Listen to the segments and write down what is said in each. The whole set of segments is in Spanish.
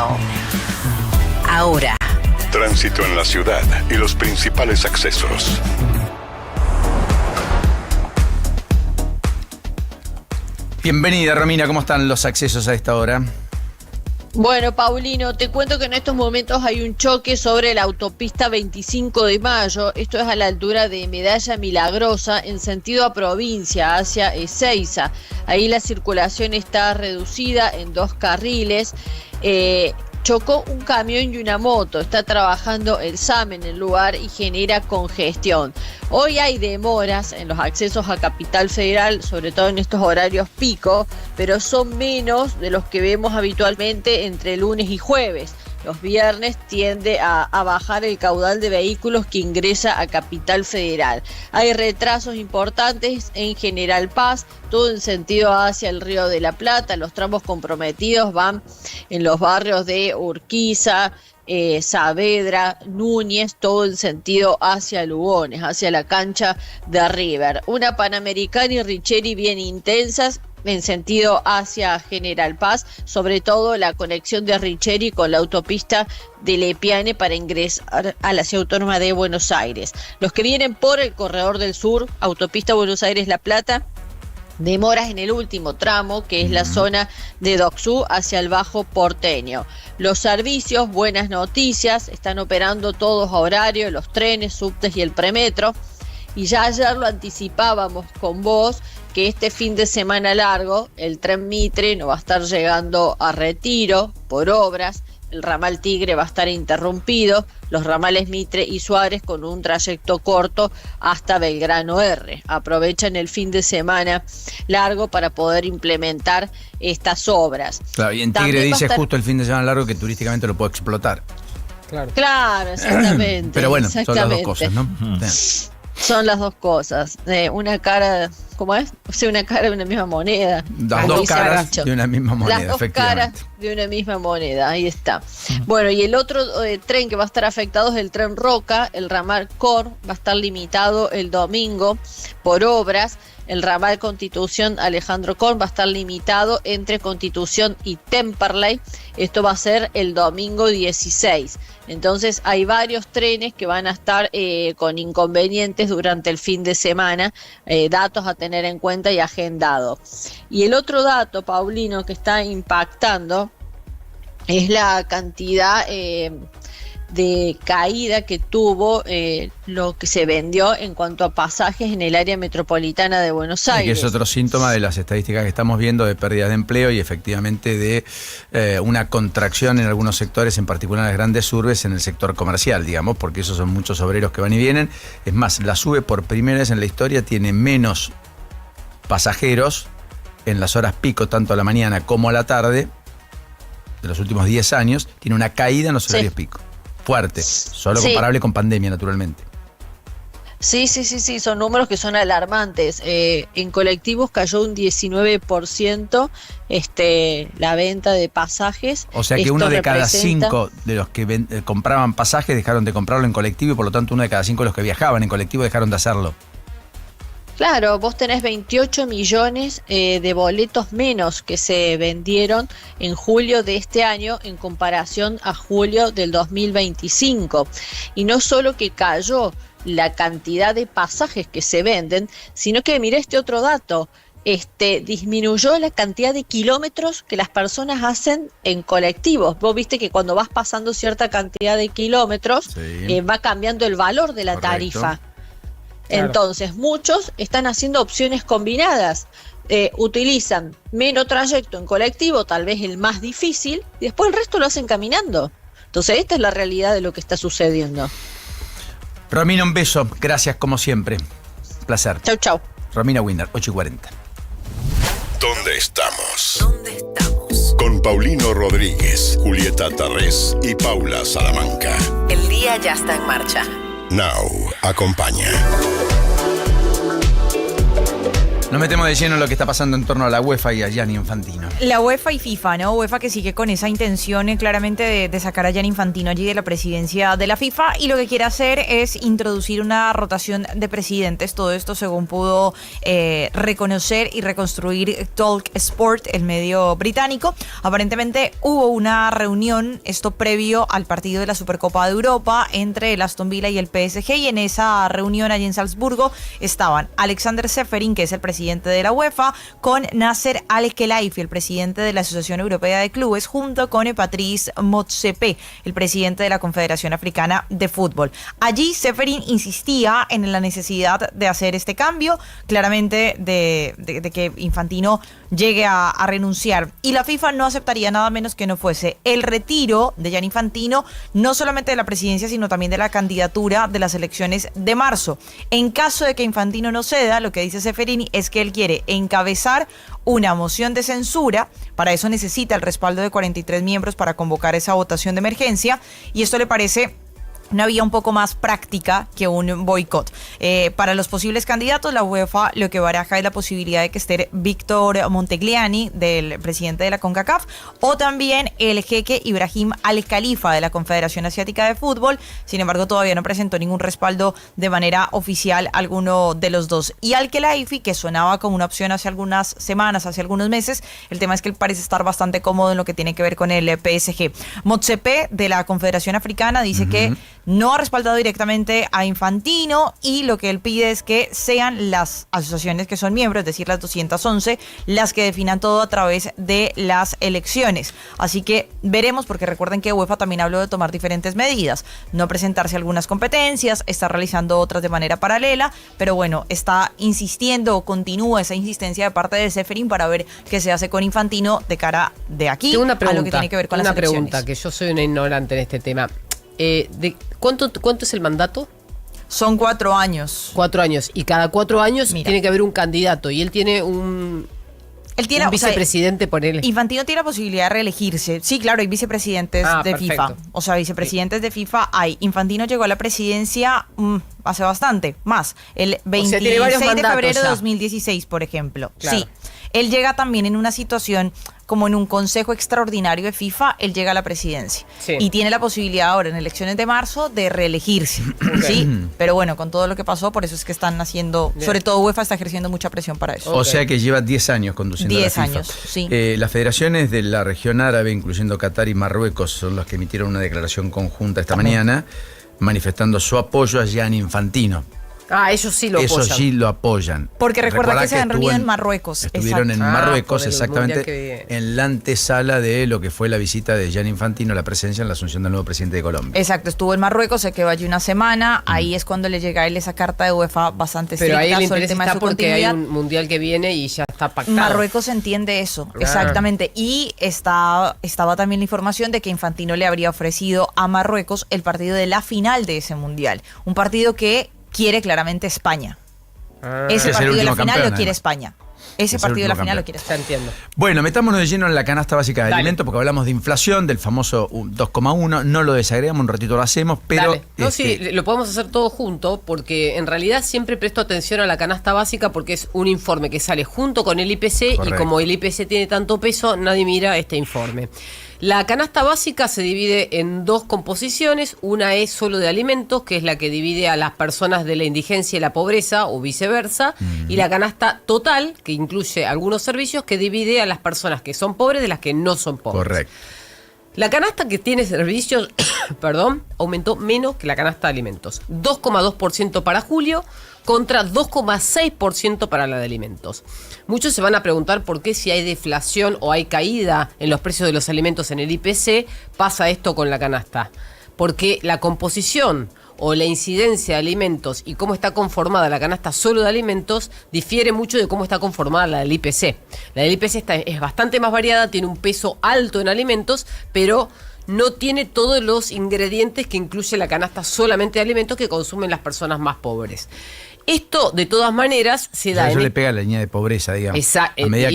Now. Ahora. Tránsito en la ciudad y los principales accesos. Bienvenida, Romina. ¿Cómo están los accesos a esta hora? Bueno, Paulino, te cuento que en estos momentos hay un choque sobre la autopista 25 de Mayo. Esto es a la altura de Medalla Milagrosa, en sentido a provincia, hacia Ezeiza. Ahí la circulación está reducida en 2 carriles. Chocó un camión y una moto. Está trabajando el SAM en el lugar y genera congestión. Hoy hay demoras en los accesos a Capital Federal, sobre todo en estos horarios pico, pero son menos de los que vemos habitualmente entre lunes y jueves. Los viernes tiende a bajar el caudal de vehículos que ingresa a Capital Federal. Hay retrasos importantes en General Paz, todo en sentido hacia el Río de la Plata. Los tramos comprometidos van en los barrios de Urquiza, Saavedra, Núñez, todo en sentido hacia Lugones, hacia la cancha de River. Una Panamericana y Richeri bien intensas en sentido hacia General Paz, sobre todo la conexión de Richeri con la autopista de Lepiane para ingresar a la Ciudad Autónoma de Buenos Aires. Los que vienen por el Corredor del Sur, autopista Buenos Aires-La Plata, demoras en el último tramo, que es la zona de Docsú hacia el Bajo Porteño. Los servicios, buenas noticias, están operando todos a horario, los trenes, subtes y el premetro. Y ya ayer lo anticipábamos con vos, que este fin de semana largo el tren Mitre no va a estar llegando a Retiro por obras, el ramal Tigre va a estar interrumpido, los ramales Mitre y Suárez con un trayecto corto hasta Belgrano R. Aprovechan el fin de semana largo para poder implementar estas obras. Claro, y en Tigre dice justo el fin de semana largo que turísticamente lo puede explotar. Claro, exactamente. Pero bueno, son las dos cosas, ¿no? Son las dos cosas. Una cara, ¿cómo es? O sea, una cara de una misma moneda. Las dos caras de una misma moneda, Las dos caras de una misma moneda, ahí está. Bueno, y el otro tren que va a estar afectado es el tren Roca, el ramal Cor, va a estar limitado el domingo por obras. El ramal Constitución Alejandro Korn va a estar limitado entre Constitución y Temperley. Esto va a ser el domingo 16. Entonces hay varios trenes que van a estar con inconvenientes durante el fin de semana, datos a tener en cuenta y agendado. Y el otro dato, Paulino, que está impactando es la cantidad de caída que tuvo lo que se vendió en cuanto a pasajes en el área metropolitana de Buenos Aires. Que es otro síntoma de las estadísticas que estamos viendo de pérdida de empleo y efectivamente de una contracción en algunos sectores, en particular en las grandes urbes, en el sector comercial, digamos, porque esos son muchos obreros que van y vienen. Es más, la SUBE por primera vez en la historia tiene menos pasajeros en las horas pico, tanto a la mañana como a la tarde, de los últimos 10 años, tiene una caída en los horarios pico. Fuerte, solo comparable con pandemia, naturalmente. Sí, son números que son alarmantes. En colectivos cayó un 19% la venta de pasajes. O sea que esto uno de cada 5 de los que compraban pasajes dejaron de comprarlo en colectivo y por lo tanto uno de cada 5 de los que viajaban en colectivo dejaron de hacerlo. Claro, vos tenés 28 millones de boletos menos que se vendieron en julio de este año en comparación a julio del 2025. Y no solo que cayó la cantidad de pasajes que se venden, sino que mirá este otro dato, disminuyó la cantidad de kilómetros que las personas hacen en colectivos. Vos viste que cuando vas pasando cierta cantidad de kilómetros, va cambiando el valor de la tarifa. Claro. Entonces, muchos están haciendo opciones combinadas. Utilizan menos trayecto en colectivo, tal vez el más difícil, y después el resto lo hacen caminando. Entonces, esta es la realidad de lo que está sucediendo. Romina, un beso. Gracias, como siempre. Placer. Chau. Romina Wiener, 8:40. ¿Dónde estamos? Con Paulino Rodríguez, Julieta Tarrés y Paula Salamanca. El día ya está en marcha. Now acompaña. Nos metemos de lleno en lo que está pasando en torno a la UEFA y a Gianni Infantino. La UEFA y FIFA, ¿no? UEFA que sigue con esa intención claramente de sacar a Gianni Infantino allí de la presidencia de la FIFA, y lo que quiere hacer es introducir una rotación de presidentes. Todo esto según pudo reconocer y reconstruir Talk Sport, el medio británico. Aparentemente hubo una reunión, esto previo al partido de la Supercopa de Europa entre el Aston Villa y el PSG, y en esa reunión allí en Salzburgo estaban Alexander Seferin, que es el presidente de la UEFA, con Nasser Al-Khelaifi, el presidente de la Asociación Europea de Clubes, junto con Patrice Motsepe, el presidente de la Confederación Africana de Fútbol. Allí Seferin insistía en la necesidad de hacer este cambio, claramente de que Infantino llegue a renunciar, y la FIFA no aceptaría nada menos que no fuese el retiro de Gianni Infantino, no solamente de la presidencia, sino también de la candidatura de las elecciones de marzo. En caso de que Infantino no ceda, lo que dice Seferini es que él quiere encabezar una moción de censura. Para eso necesita el respaldo de 43 miembros para convocar esa votación de emergencia, y esto le parece una vía un poco más práctica que un boicot. Para los posibles candidatos, la UEFA lo que baraja es la posibilidad de que esté Víctor Montegliani, del presidente de la CONCACAF, o también el jeque Ibrahim Al-Khalifa de la Confederación Asiática de Fútbol. Sin embargo, todavía no presentó ningún respaldo de manera oficial alguno de los dos. Y Al-Khelaifi, que sonaba como una opción hace algunas semanas, hace algunos meses, el tema es que él parece estar bastante cómodo en lo que tiene que ver con el PSG. Motsepe, de la Confederación Africana, dice que no ha respaldado directamente a Infantino, y lo que él pide es que sean las asociaciones que son miembros, es decir, las 211, las que definan todo a través de las elecciones. Así que veremos, porque recuerden que UEFA también habló de tomar diferentes medidas, no presentarse algunas competencias, está realizando otras de manera paralela, pero bueno, está insistiendo o continúa esa insistencia de parte de Seferin para ver qué se hace con Infantino de cara de aquí a lo que tiene que ver con las elecciones. Una pregunta, que yo soy una ignorante en este tema. ¿Cuánto es el mandato? Son 4 años. 4 años. Y cada 4 años Mira, tiene que haber un candidato. Y él tiene un vicepresidente, por él. Infantino tiene la posibilidad de reelegirse. Sí, claro, hay vicepresidentes de perfecto. FIFA. O sea, vicepresidentes de FIFA hay. Infantino llegó a la presidencia hace bastante, más. El 26 de febrero de 2016, por ejemplo. Claro. Sí. Él llega también en una situación como en un consejo extraordinario de FIFA, él llega a la presidencia. Sí. Y tiene la posibilidad ahora, en elecciones de marzo, de reelegirse. Okay. ¿Sí? Pero bueno, con todo lo que pasó, por eso es que están haciendo, sobre todo UEFA está ejerciendo mucha presión para eso. O sea que lleva 10 años conduciendo la FIFA. 10 años, sí. Las federaciones de la región árabe, incluyendo Qatar y Marruecos, son las que emitieron una declaración conjunta esta mañana, manifestando su apoyo a Gianni Infantino. Ellos sí lo apoyan. Eso sí lo apoyan. Porque recuerda que se han reunido en Marruecos. Estuvieron en Marruecos, exactamente, en la antesala de lo que fue la visita de Gianni Infantino, la presencia en la asunción del nuevo presidente de Colombia. Exacto, estuvo en Marruecos, se quedó allí una semana, ahí es cuando le llega a él esa carta de UEFA bastante estricta. Pero ahí el sobre el tema de su porque continuidad. hay un mundial que viene y ya está pactado. Marruecos entiende eso, exactamente. Y estaba también la información de que Infantino le habría ofrecido a Marruecos el partido de la final de ese mundial. Un partido que quiere claramente España. Ese partido de la final lo quiere España. Ese partido de la final lo quiere España. Entiendo. Bueno, metámonos de lleno en la canasta básica de alimentos, porque hablamos de inflación, del famoso 2,1, no lo desagregamos, un ratito lo hacemos, pero... Dale. No, sí, lo podemos hacer todo junto, porque en realidad siempre presto atención a la canasta básica, porque es un informe que sale junto con el IPC. Correcto. Y como el IPC tiene tanto peso, nadie mira este informe. La canasta básica se divide en 2 composiciones. Una es solo de alimentos, que es la que divide a las personas de la indigencia y la pobreza, o viceversa. Y la canasta total, que incluye algunos servicios, que divide a las personas que son pobres de las que no son pobres. Correcto. La canasta que tiene servicios, aumentó menos que la canasta de alimentos. 2,2% para julio contra 2,6% para la de alimentos. Muchos se van a preguntar por qué, si hay deflación o hay caída en los precios de los alimentos en el IPC, pasa esto con la canasta. Porque la composición o la incidencia de alimentos y cómo está conformada la canasta solo de alimentos difiere mucho de cómo está conformada la del IPC. La del IPC es bastante más variada, tiene un peso alto en alimentos, pero no tiene todos los ingredientes que incluye la canasta solamente de alimentos que consumen las personas más pobres. Esto, de todas maneras, se da Eso le pega a la línea de pobreza, digamos. A medida que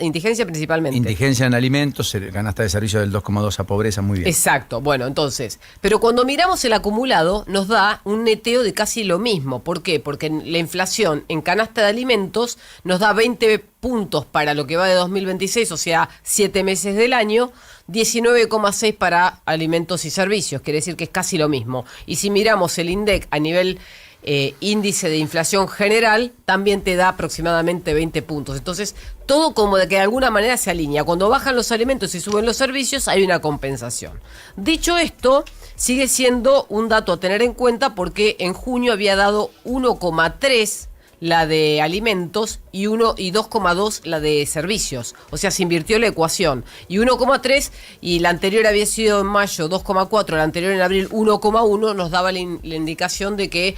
indigencia principalmente. Indigencia en alimentos, canasta de servicio del 2,2 a pobreza, muy bien. Exacto, bueno, entonces, pero cuando miramos el acumulado nos da un neteo de casi lo mismo. ¿Por qué? Porque la inflación en canasta de alimentos nos da 20 puntos para lo que va de 2026, o sea, 7 meses del año, 19,6 para alimentos y servicios, quiere decir que es casi lo mismo. Y si miramos el INDEC a nivel índice de inflación general, también te da aproximadamente 20 puntos. Entonces, todo como de que de alguna manera se alinea. Cuando bajan los alimentos y suben los servicios, hay una compensación. Dicho esto, sigue siendo un dato a tener en cuenta porque en junio había dado 1,3 la de alimentos y 2,2 la de servicios. O sea, se invirtió la ecuación. Y 1,3 y la anterior había sido en mayo 2,4, la anterior en abril 1,1, nos daba la indicación de que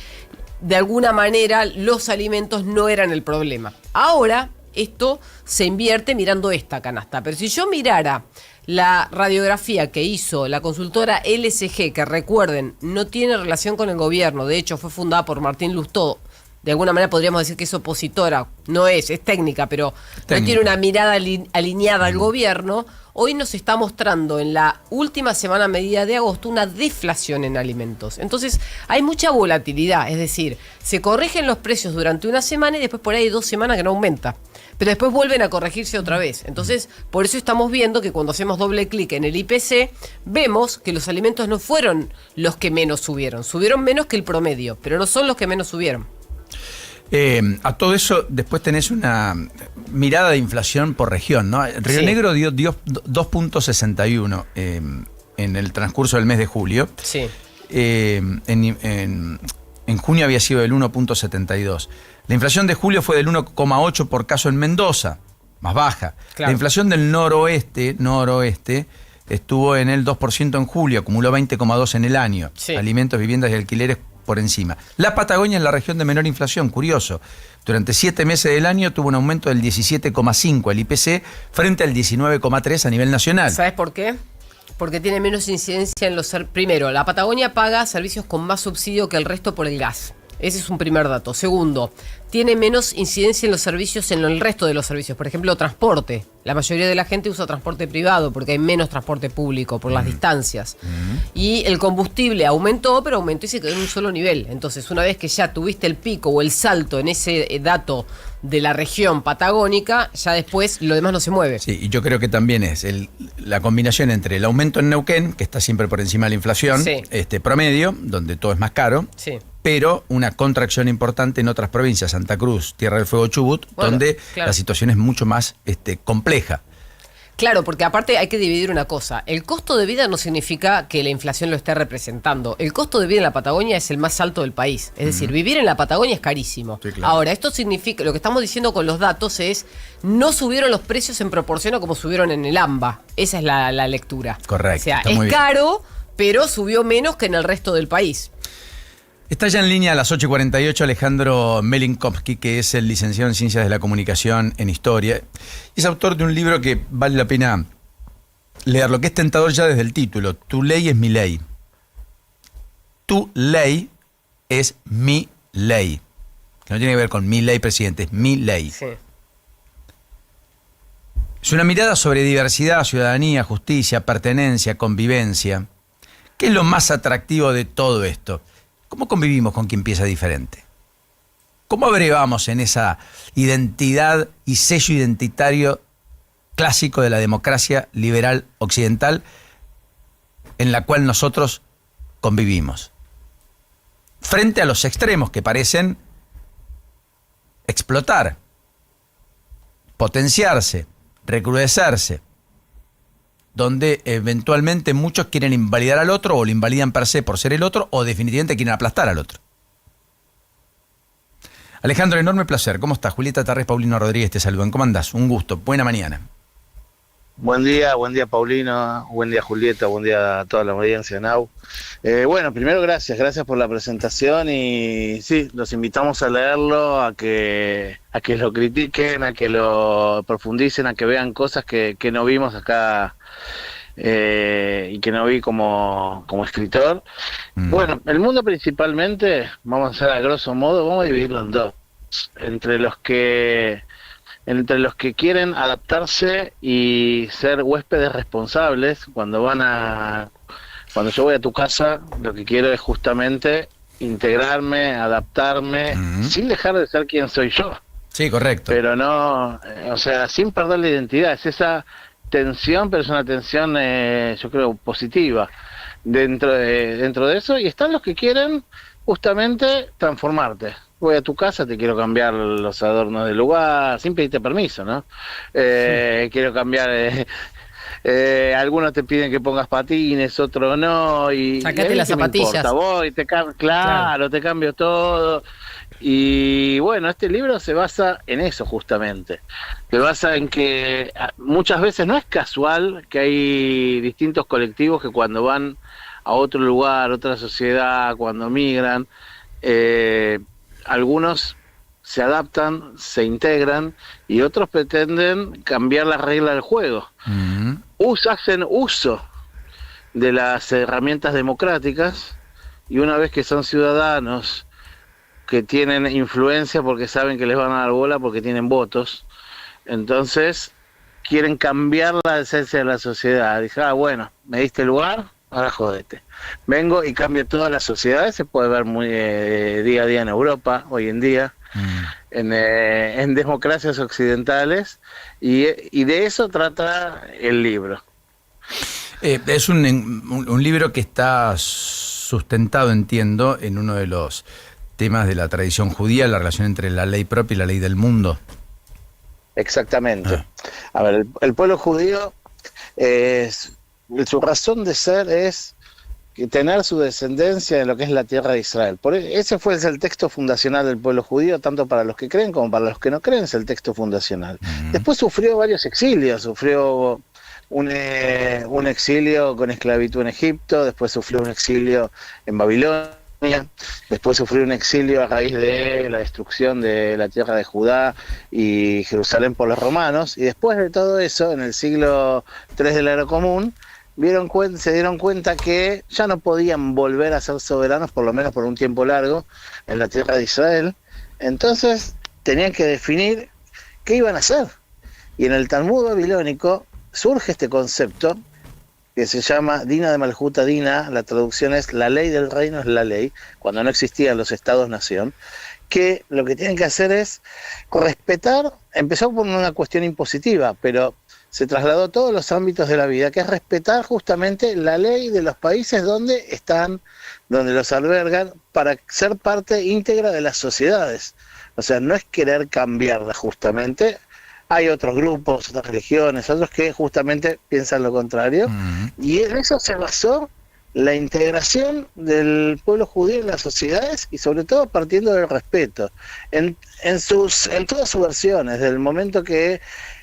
de alguna manera los alimentos no eran el problema. Ahora esto se invierte mirando esta canasta. Pero si yo mirara la radiografía que hizo la consultora LSG, que recuerden, no tiene relación con el gobierno, de hecho fue fundada por Martín Lustó, de alguna manera podríamos decir que es opositora, no es técnica, pero no tiene una mirada alineada al gobierno. Hoy nos está mostrando en la última semana medida de agosto una deflación en alimentos. Entonces hay mucha volatilidad, es decir, se corrigen los precios durante una semana y después por ahí hay 2 semanas que no aumenta. Pero después vuelven a corregirse otra vez. Entonces, por eso estamos viendo que cuando hacemos doble clic en el IPC, vemos que los alimentos no fueron los que menos subieron. Subieron menos que el promedio, pero no son los que menos subieron. A todo eso, después tenés una mirada de inflación por región, ¿no? Río Negro dio 2,61 en el transcurso del mes de julio. Sí. En junio había sido del 1,72. La inflación de julio fue del 1,8 por caso en Mendoza, más baja. Claro. La inflación del noroeste estuvo en el 2% en julio, acumuló 20,2 en el año. Sí. Alimentos, viviendas y alquileres por encima. La Patagonia es la región de menor inflación, curioso. Durante 7 meses del año tuvo un aumento del 17,5 el IPC frente al 19,3 a nivel nacional. ¿Sabes por qué? Porque tiene menos incidencia en los... Primero, la Patagonia paga servicios con más subsidio que el resto por el gas. Ese es un primer dato. Segundo, tiene menos incidencia en los servicios, en el resto de los servicios. Por ejemplo, transporte. La mayoría de la gente usa transporte privado porque hay menos transporte público por las distancias. Y el combustible aumentó, pero aumentó y se quedó en un solo nivel. Entonces, una vez que ya tuviste el pico o el salto en ese dato de la región patagónica, ya después lo demás no se mueve. Sí, y yo creo que también es la combinación entre el aumento en Neuquén, que está siempre por encima de la inflación, Sí. Promedio, donde todo es más caro, Sí. pero una contracción importante en otras provincias, Santa Cruz, Tierra del Fuego, Chubut, Bueno, donde claro. la situación es mucho más compleja. Claro, porque aparte hay que dividir una cosa. El costo de vida no significa que la inflación lo esté representando. El costo de vida en la Patagonia es el más alto del país. Es decir, vivir en la Patagonia es carísimo. Sí, claro. Ahora, esto significa, lo que estamos diciendo con los datos es, no subieron los precios en proporción a como subieron en el AMBA. Esa es la lectura. Correcto, O sea, está es muy bien. caro, pero subió menos que en el resto del país. Está ya en línea a las 8:48 Alejandro Melinkowski, que es el licenciado en Ciencias de la Comunicación en Historia. Es autor de un libro que vale la pena leerlo, que es tentador ya desde el título. Tu ley es mi ley. Tu ley es mi ley. Que no tiene que ver con mi ley, presidente, es mi ley. Sí. Es una mirada sobre diversidad, ciudadanía, justicia, pertenencia, convivencia. ¿Qué es lo más atractivo de todo esto? ¿Cómo convivimos con quien piensa diferente? ¿Cómo abrevamos en esa identidad y sello identitario clásico de la democracia liberal occidental en la cual nosotros convivimos? Frente a los extremos que parecen explotar, potenciarse, recrudecerse, donde eventualmente muchos quieren invalidar al otro o lo invalidan per se por ser el otro o definitivamente quieren aplastar al otro. Alejandro, enorme placer. ¿Cómo estás? Julieta Tarrés, Paulino Rodríguez te saludan. ¿Cómo andás? Un gusto. Buena mañana. Buen día Paulino, buen día Julieta, buen día a toda la audiencia Nau. Bueno, primero gracias por la presentación y sí, los invitamos a leerlo, a que lo critiquen, a que lo profundicen, a que vean cosas que no vimos acá y que no vi como escritor. Bueno, el mundo principalmente, vamos a hacer a grosso modo, vamos a dividirlo en dos. Entre los que quieren adaptarse y ser huéspedes responsables, cuando yo voy a tu casa, lo que quiero es justamente integrarme, adaptarme, sin dejar de ser quien soy yo. Sí, correcto. Pero no, o sea, sin perder la identidad. Es esa tensión, pero es una tensión, yo creo, positiva dentro de eso. Y están los que quieren justamente transformarte. Voy a tu casa, te quiero cambiar los adornos del lugar, sin pedirte permiso, ¿no? Quiero cambiar... algunos te piden que pongas patines, otros no, y sacate las zapatillas. Voy, te cambio todo. Y bueno, este libro se basa en eso justamente. Se basa en que muchas veces no es casual que hay distintos colectivos que cuando van a otro lugar, otra sociedad, cuando migran, algunos se adaptan, se integran y otros pretenden cambiar las reglas del juego. Hacen uso de las herramientas democráticas y una vez que son ciudadanos que tienen influencia porque saben que les van a dar bola porque tienen votos, entonces quieren cambiar la esencia de la sociedad. Dije, bueno, me diste lugar, ahora jodete. Vengo y cambio toda la sociedad. Se puede ver muy día a día en Europa, hoy en día, en democracias occidentales, y de eso trata el libro. Es un libro que está sustentado, entiendo, en uno de los temas de la tradición judía, la relación entre la ley propia y la ley del mundo. Exactamente. A ver, el pueblo judío, su razón de ser es tener su descendencia en lo que es la tierra de Israel. Ese fue el texto fundacional del pueblo judío, tanto para los que creen como para los que no creen, es el texto fundacional. Después sufrió varios exilios, sufrió un exilio con esclavitud en Egipto, después sufrió un exilio en Babilonia, después sufrió un exilio a raíz de la destrucción de la tierra de Judá y Jerusalén por los romanos, y después de todo eso, en el siglo III de la Era Común, se dieron cuenta que ya no podían volver a ser soberanos, por lo menos por un tiempo largo, en la tierra de Israel. Entonces tenían que definir qué iban a hacer. Y en el Talmud babilónico surge este concepto que se llama Dina de Malhuta Dina, la traducción es la ley del reino es la ley, cuando no existían los estados-nación, que lo que tienen que hacer es respetar, empezó por una cuestión impositiva, pero se trasladó a todos los ámbitos de la vida, que es respetar justamente la ley de los países donde están, donde los albergan, para ser parte íntegra de las sociedades. O sea, no es querer cambiarla justamente. Hay otros grupos, otras religiones, otros que justamente piensan lo contrario. Y en eso se basó la integración del pueblo judío en las sociedades y sobre todo partiendo del respeto. En todas sus versiones, desde el momento que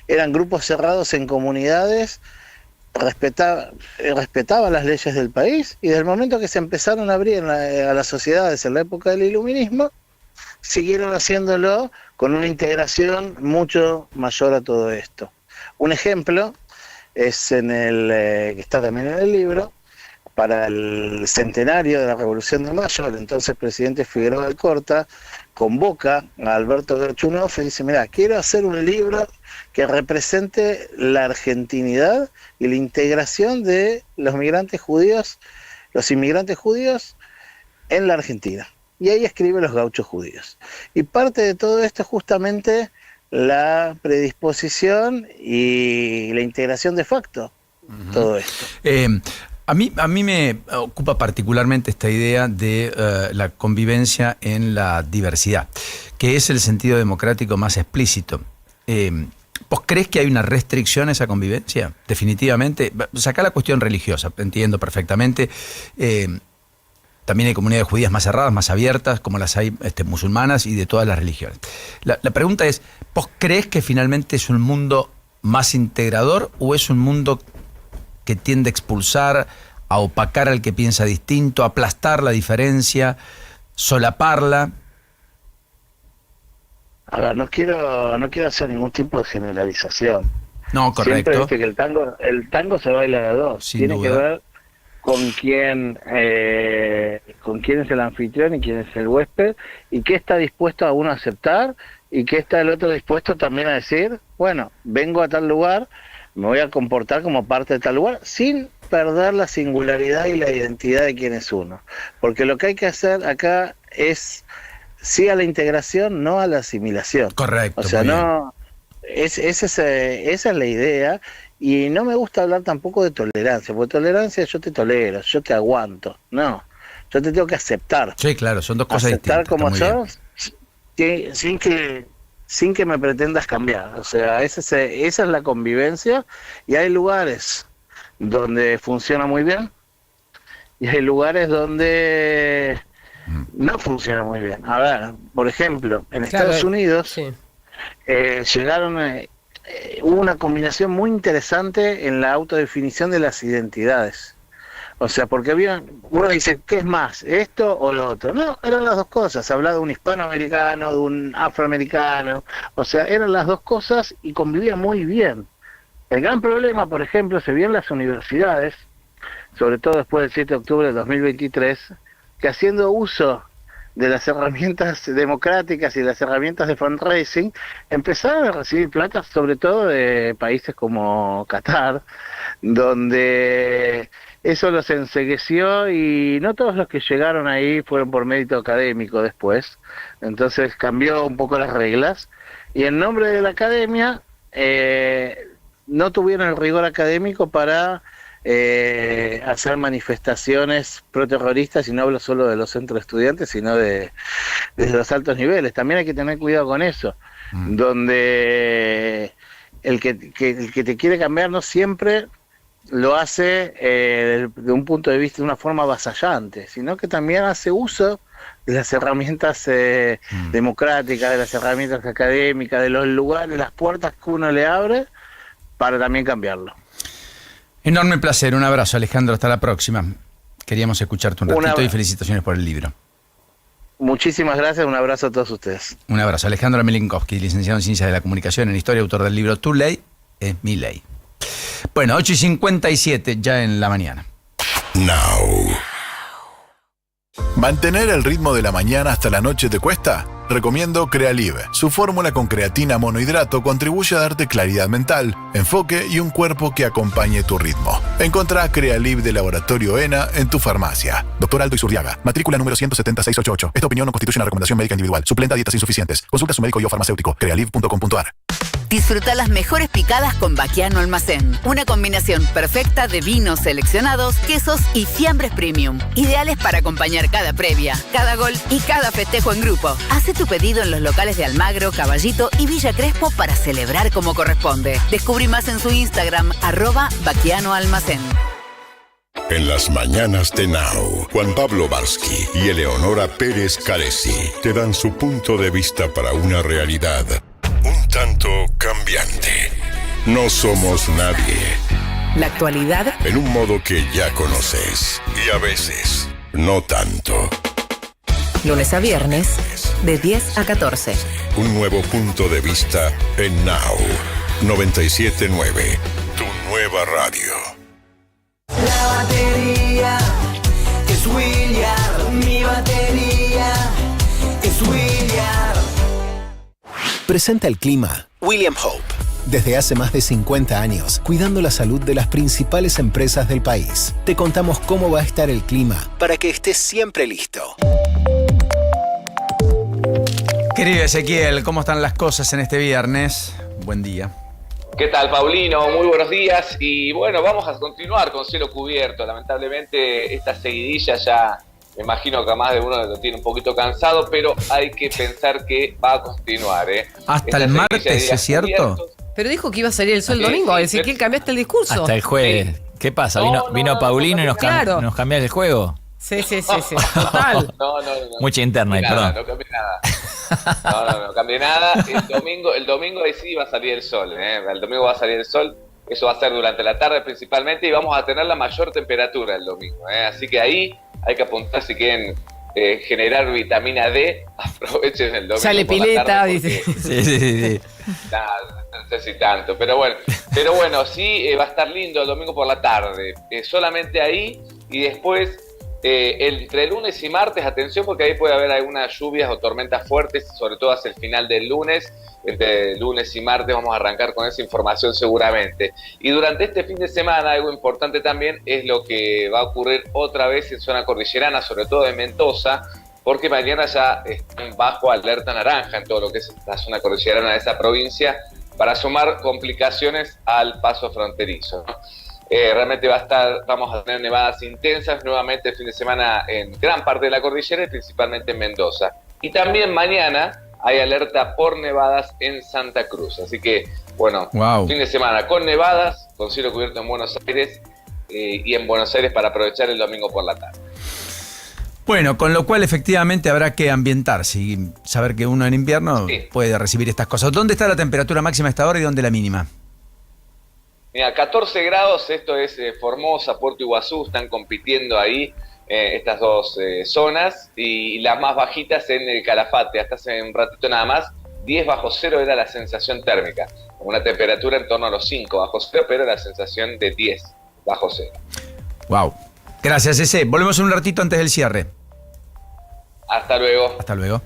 eran grupos cerrados en comunidades, respetaba las leyes del país, y desde el momento que se empezaron a abrir a las sociedades en la época del iluminismo, siguieron haciéndolo con una integración mucho mayor a todo esto. Un ejemplo es que está también en el libro, para el centenario de la Revolución de Mayo, el entonces presidente Figueroa Alcorta convoca a Alberto Gerchunov y dice, mira, quiero hacer un libro que represente la argentinidad y la integración de los inmigrantes judíos en la Argentina. Y ahí escribe Los Gauchos Judíos. Y parte de todo esto es justamente la predisposición y la integración de facto, todo esto. A mí me ocupa particularmente esta idea de la convivencia en la diversidad, que es el sentido democrático más explícito. ¿Vos crees que hay una restricción a esa convivencia? Definitivamente. Sacá la cuestión religiosa, entiendo perfectamente. También hay comunidades judías más cerradas, más abiertas, como las hay musulmanas y de todas las religiones. La pregunta es, ¿vos crees que finalmente es un mundo más integrador o es un mundo que tiende a expulsar, a opacar al que piensa distinto, a aplastar la diferencia, solaparla? A ver, no quiero hacer ningún tipo de generalización. No, correcto. Siempre dije que el tango se baila de dos. Sin Tiene duda. que ver con quién es el anfitrión y quién es el huésped, y qué está dispuesto a uno a aceptar, y qué está el otro dispuesto también a decir, bueno, vengo a tal lugar, me voy a comportar como parte de tal lugar, sin perder la singularidad y la identidad de quién es uno. Porque lo que hay que hacer acá es sí a la integración, no a la asimilación. Correcto. O sea, no, esa es la idea. Y no me gusta hablar tampoco de tolerancia, porque tolerancia yo te tolero, yo te aguanto. No, yo te tengo que aceptar. Sí, claro, son dos cosas aceptar distintas. como yo, sin que me pretendas cambiar. O sea, esa es la convivencia, y hay lugares donde funciona muy bien y hay lugares donde no funciona muy bien. A ver, por ejemplo, en Estados Unidos sí. Hubo una combinación muy interesante en la autodefinición de las identidades. O sea, porque uno dice, ¿qué es más? ¿Esto o lo otro? No, eran las dos cosas. Se hablaba de un hispanoamericano, de un afroamericano. O sea, eran las dos cosas y convivían muy bien. El gran problema, por ejemplo, se vio en las universidades, sobre todo después del 7 de octubre de 2023, que haciendo uso de las herramientas democráticas y las herramientas de fundraising, empezaron a recibir plata, sobre todo de países como Qatar, donde eso los encegueció, y no todos los que llegaron ahí fueron por mérito académico después. Entonces cambió un poco las reglas, y en nombre de la academia no tuvieron el rigor académico para hacer manifestaciones proterroristas, y no hablo solo de los centros de estudiantes, sino de los altos niveles. También hay que tener cuidado con eso, donde el que te quiere cambiar no siempre lo hace de un punto de vista, de una forma avasallante, sino que también hace uso de las herramientas democráticas, de las herramientas académicas, de los lugares, de las puertas que uno le abre para también cambiarlo. Enorme placer, un abrazo, Alejandro, hasta la próxima. Queríamos escucharte un ratito y felicitaciones por el libro. Muchísimas gracias, un abrazo a todos ustedes. Un abrazo. Alejandro Milinkovsky, licenciado en Ciencias de la Comunicación, en Historia, autor del libro Tu ley es mi ley. Bueno, 8:57 ya en la mañana. Now. ¿Mantener el ritmo de la mañana hasta la noche te cuesta? Recomiendo Crealive. Su fórmula con creatina monohidrato contribuye a darte claridad mental, enfoque y un cuerpo que acompañe tu ritmo. Encontrá Crealive de Laboratorio ENA en tu farmacia. Dr. Aldo Isurriaga, matrícula número 17688. Esta opinión no constituye una recomendación médica individual. Suplenta dietas insuficientes. Consulta a su médico y o farmacéutico. Crealive.com.ar. Disfruta las mejores picadas con Baquiano Almacén. Una combinación perfecta de vinos seleccionados, quesos y fiambres premium. Ideales para acompañar cada previa, cada gol y cada festejo en grupo. Hace tu pedido en los locales de Almagro, Caballito y Villa Crespo para celebrar como corresponde. Descubrí más en su Instagram, @BaquianoAlmacén. En las mañanas de Now, Juan Pablo Barsky y Eleonora Pérez Caresi te dan su punto de vista para una realidad un tanto cambiante. No somos nadie. La actualidad En un modo que ya conoces. Y a veces, no tanto. lunes a viernes, de 10 a 14. Un nuevo punto de vista en Now. 97.9. Tu nueva radio. La batería es William, mi batería es William. Presenta el clima William Hope. Desde hace más de 50 años, cuidando la salud de las principales empresas del país. Te contamos cómo va a estar el clima para que estés siempre listo. Querido Ezequiel, ¿cómo están las cosas en este viernes? Buen día. ¿Qué tal, Paulino? Muy buenos días. Y bueno, vamos a continuar con cielo cubierto. Lamentablemente, esta seguidilla ya me imagino que a más de uno lo tiene un poquito cansado, pero hay que pensar que va a continuar, ¿eh? Hasta el martes, ¿es cierto? Pero dijo que iba a salir el sol el domingo. Sí, Ezequiel, cambiaste el discurso. Hasta el jueves. Sí. ¿Qué pasa? No, ¿Vino Paulino y nos cambiaste el juego? Sí. Total. No. Mucha interna, Nada, perdón. no cambié nada. No cambié nada. El domingo ahí sí va a salir el sol, ¿eh? El domingo va a salir el sol. Eso va a ser durante la tarde principalmente y vamos a tener la mayor temperatura el domingo, ¿eh? Así que ahí hay que apuntar si quieren generar vitamina D. Aprovechen el domingo. Sale por la pileta, tarde dice. porque, Sí. nada, No sé si tanto, pero bueno, sí va a estar lindo el domingo por la tarde, solamente ahí, y después entre lunes y martes, atención porque ahí puede haber algunas lluvias o tormentas fuertes, sobre todo hacia el final del lunes. Entre lunes y martes vamos a arrancar con esa información seguramente. Y durante este fin de semana algo importante también es lo que va a ocurrir otra vez en zona cordillerana, sobre todo en Mendoza, porque mañana ya están bajo alerta naranja en todo lo que es la zona cordillerana de esa provincia, para sumar complicaciones al paso fronterizo, ¿no? Realmente vamos a tener nevadas intensas nuevamente el fin de semana en gran parte de la cordillera y principalmente en Mendoza. Y también mañana hay alerta por nevadas en Santa Cruz. Así que, bueno, fin de semana con nevadas, con cielo cubierto en Buenos Aires y en Buenos Aires para aprovechar el domingo por la tarde. Bueno, con lo cual efectivamente habrá que ambientarse y saber que uno en invierno puede recibir estas cosas. ¿Dónde está la temperatura máxima a esta hora y dónde la mínima? Mira, 14 grados, esto es Formosa, Puerto Iguazú, están compitiendo ahí estas dos zonas, y las más bajitas en el Calafate, hasta hace un ratito nada más, 10 bajo cero era la sensación térmica, una temperatura en torno a los 5 bajo cero, pero la sensación de 10 bajo cero. Wow. Gracias, Ese. Volvemos en un ratito antes del cierre. Hasta luego. Hasta luego.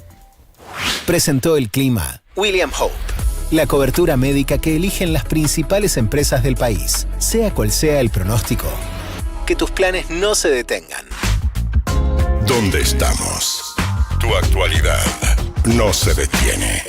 Presentó el clima William Hope. La cobertura médica que eligen las principales empresas del país, sea cual sea el pronóstico. Que tus planes no se detengan. ¿Dónde estamos? Tu actualidad no se detiene.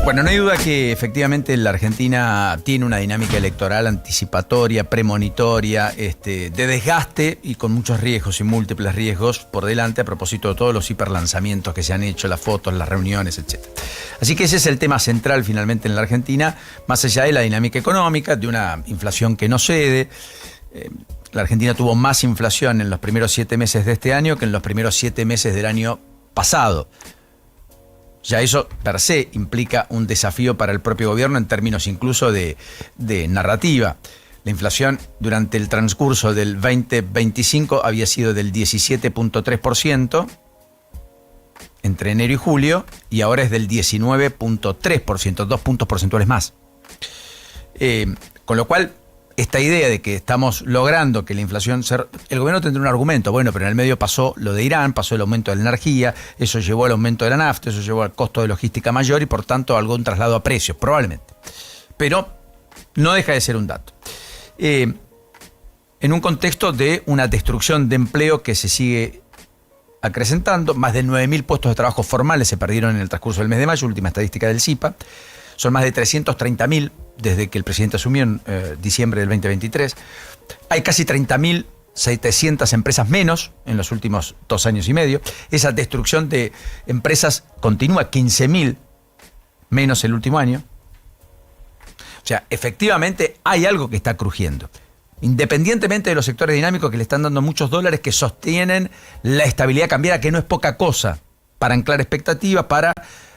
Bueno, no hay duda que efectivamente la Argentina tiene una dinámica electoral anticipatoria, premonitoria, de desgaste y con muchos riesgos y múltiples riesgos por delante a propósito de todos los hiperlanzamientos que se han hecho, las fotos, las reuniones, etc. Así que ese es el tema central finalmente en la Argentina, más allá de la dinámica económica, de una inflación que no cede. La Argentina tuvo más inflación en los primeros 7 meses de este año que en los primeros 7 meses del año pasado. Ya eso per se implica un desafío para el propio gobierno en términos incluso de narrativa. La inflación durante el transcurso del 2025 había sido del 17.3% entre enero y julio, y ahora es del 19.3%, 2 puntos porcentuales más. Con lo cual, esta idea de que estamos logrando que la inflación... El gobierno tendrá un argumento, bueno, pero en el medio pasó lo de Irán, pasó el aumento de la energía, eso llevó al aumento de la nafta, eso llevó al costo de logística mayor y por tanto algún traslado a precios, probablemente. Pero no deja de ser un dato. En un contexto de una destrucción de empleo que se sigue acrecentando, más de 9.000 puestos de trabajo formales se perdieron en el transcurso del mes de mayo, última estadística del CIPA. Son más de 330.000 desde que el presidente asumió en diciembre del 2023. Hay casi 30.700 empresas menos en los últimos 2 años y medio. Esa destrucción de empresas continúa, 15.000 menos el último año. O sea, efectivamente hay algo que está crujiendo. Independientemente de los sectores dinámicos que le están dando muchos dólares que sostienen la estabilidad cambiaria, que no es poca cosa, para anclar expectativas, para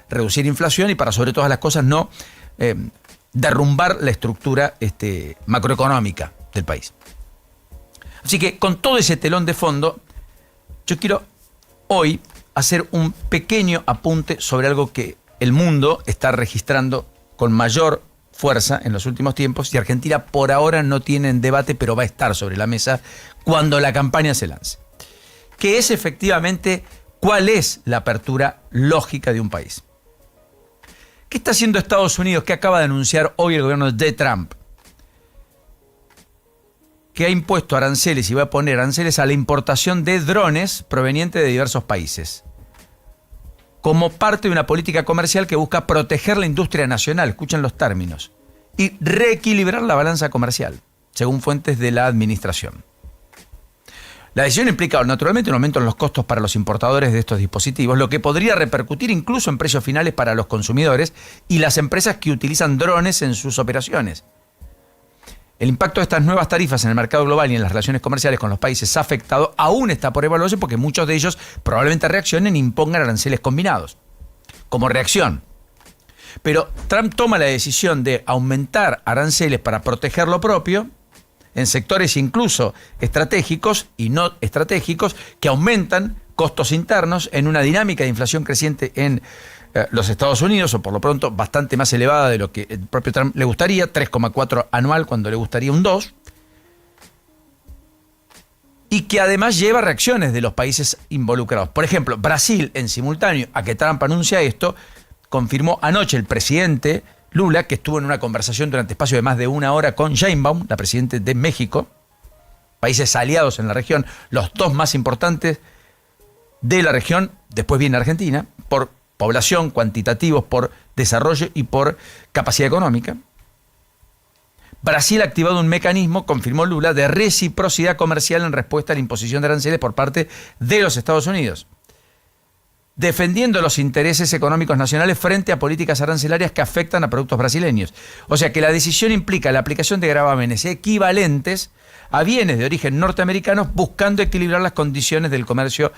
reducir inflación y para sobre todas las cosas no derrumbar la estructura macroeconómica del país. Así que con todo ese telón de fondo, yo quiero hoy hacer un pequeño apunte sobre algo que el mundo está registrando con mayor fuerza en los últimos tiempos y Argentina por ahora no tiene en debate, pero va a estar sobre la mesa cuando la campaña se lance. Que es efectivamente cuál es la apertura lógica de un país. ¿Qué está haciendo Estados Unidos? ¿Qué acaba de anunciar hoy el gobierno de Trump? Que ha impuesto aranceles y va a poner aranceles a la importación de drones provenientes de diversos países, como parte de una política comercial que busca proteger la industria nacional, escuchen los términos, y reequilibrar la balanza comercial, según fuentes de la administración. La decisión implica naturalmente un aumento en los costos para los importadores de estos dispositivos, lo que podría repercutir incluso en precios finales para los consumidores y las empresas que utilizan drones en sus operaciones. El impacto de estas nuevas tarifas en el mercado global y en las relaciones comerciales con los países afectados aún está por evaluarse porque muchos de ellos probablemente reaccionen e impongan aranceles combinados como reacción. Pero Trump toma la decisión de aumentar aranceles para proteger lo propio en sectores incluso estratégicos y no estratégicos que aumentan costos internos en una dinámica de inflación creciente en los Estados Unidos, o por lo pronto bastante más elevada de lo que el propio Trump le gustaría, 3,4 anual cuando le gustaría un 2, y que además lleva reacciones de los países involucrados. Por ejemplo, Brasil, en simultáneo a que Trump anuncia esto, confirmó anoche el presidente Lula, que estuvo en una conversación durante espacio de más de una hora con Sheinbaum, la presidenta de México, países aliados en la región, los dos más importantes de la región, después viene Argentina, por población, cuantitativos, por desarrollo y por capacidad económica. Brasil ha activado un mecanismo, confirmó Lula, de reciprocidad comercial en respuesta a la imposición de aranceles por parte de los Estados Unidos, defendiendo los intereses económicos nacionales frente a políticas arancelarias que afectan a productos brasileños. O sea que la decisión implica la aplicación de gravámenes equivalentes a bienes de origen norteamericanos, buscando equilibrar las condiciones del comercio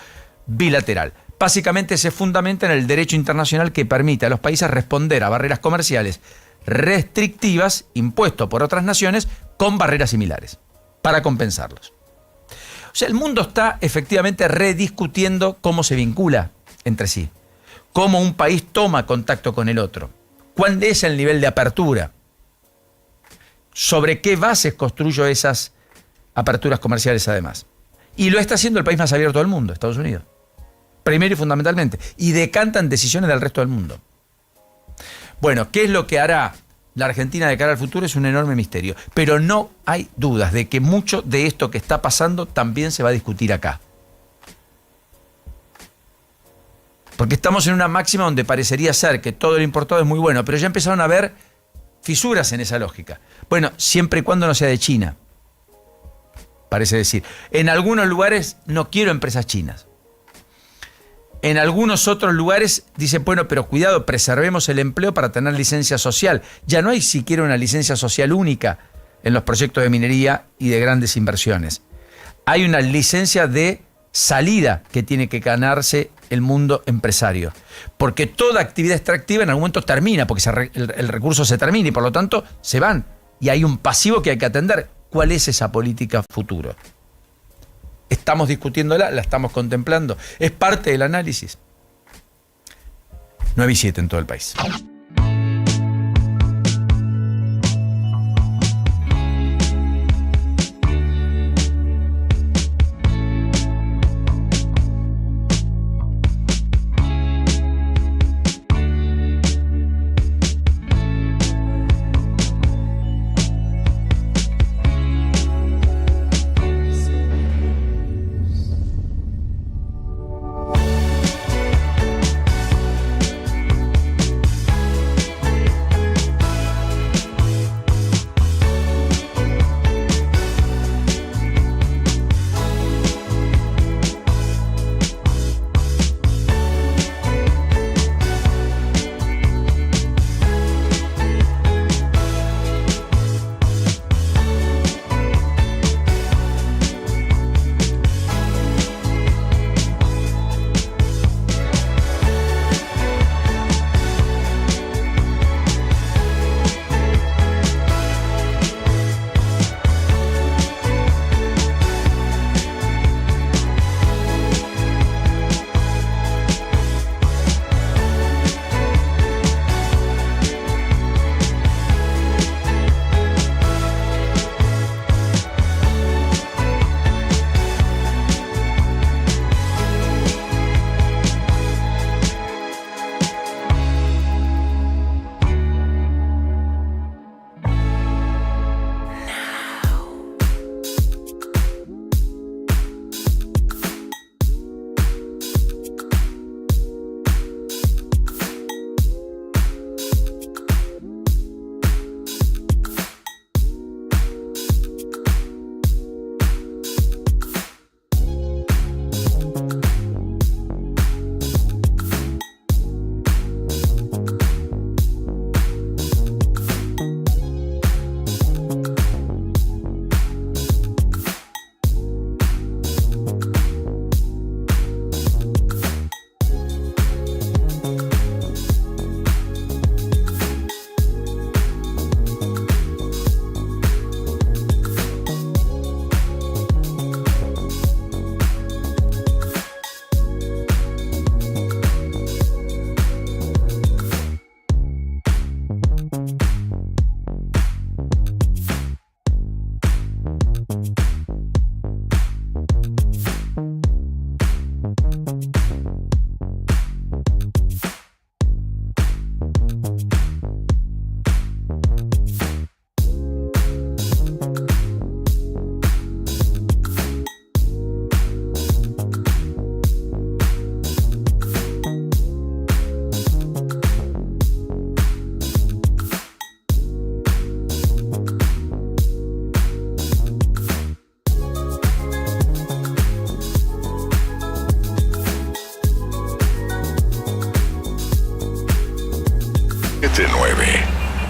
bilateral. Básicamente se fundamenta en el derecho internacional que permite a los países responder a barreras comerciales restrictivas impuestas por otras naciones con barreras similares, para compensarlos. O sea, el mundo está efectivamente rediscutiendo cómo se vincula entre sí, cómo un país toma contacto con el otro, cuál es el nivel de apertura, sobre qué bases construyo esas aperturas comerciales además. Y lo está haciendo el país más abierto del mundo, Estados Unidos, primero y fundamentalmente, y decantan decisiones del resto del mundo. Bueno, ¿qué es lo que hará la Argentina de cara al futuro? Es un enorme misterio, pero no hay dudas de que mucho de esto que está pasando también se va a discutir acá. Porque estamos en una máxima donde parecería ser que todo lo importado es muy bueno, pero ya empezaron a haber fisuras en esa lógica. Bueno, siempre y cuando no sea de China, parece decir. En algunos lugares no quiero empresas chinas. En algunos otros lugares dicen, bueno, pero cuidado, preservemos el empleo para tener licencia social. Ya no hay siquiera una licencia social única en los proyectos de minería y de grandes inversiones. Hay una licencia de salida que tiene que ganarse el mundo empresario. Porque toda actividad extractiva en algún momento termina, porque el recurso se termina y por lo tanto se van. Y hay un pasivo que hay que atender. ¿Cuál es esa política futuro? Estamos discutiéndola, la estamos contemplando. Es parte del análisis. 9:07 en todo el país.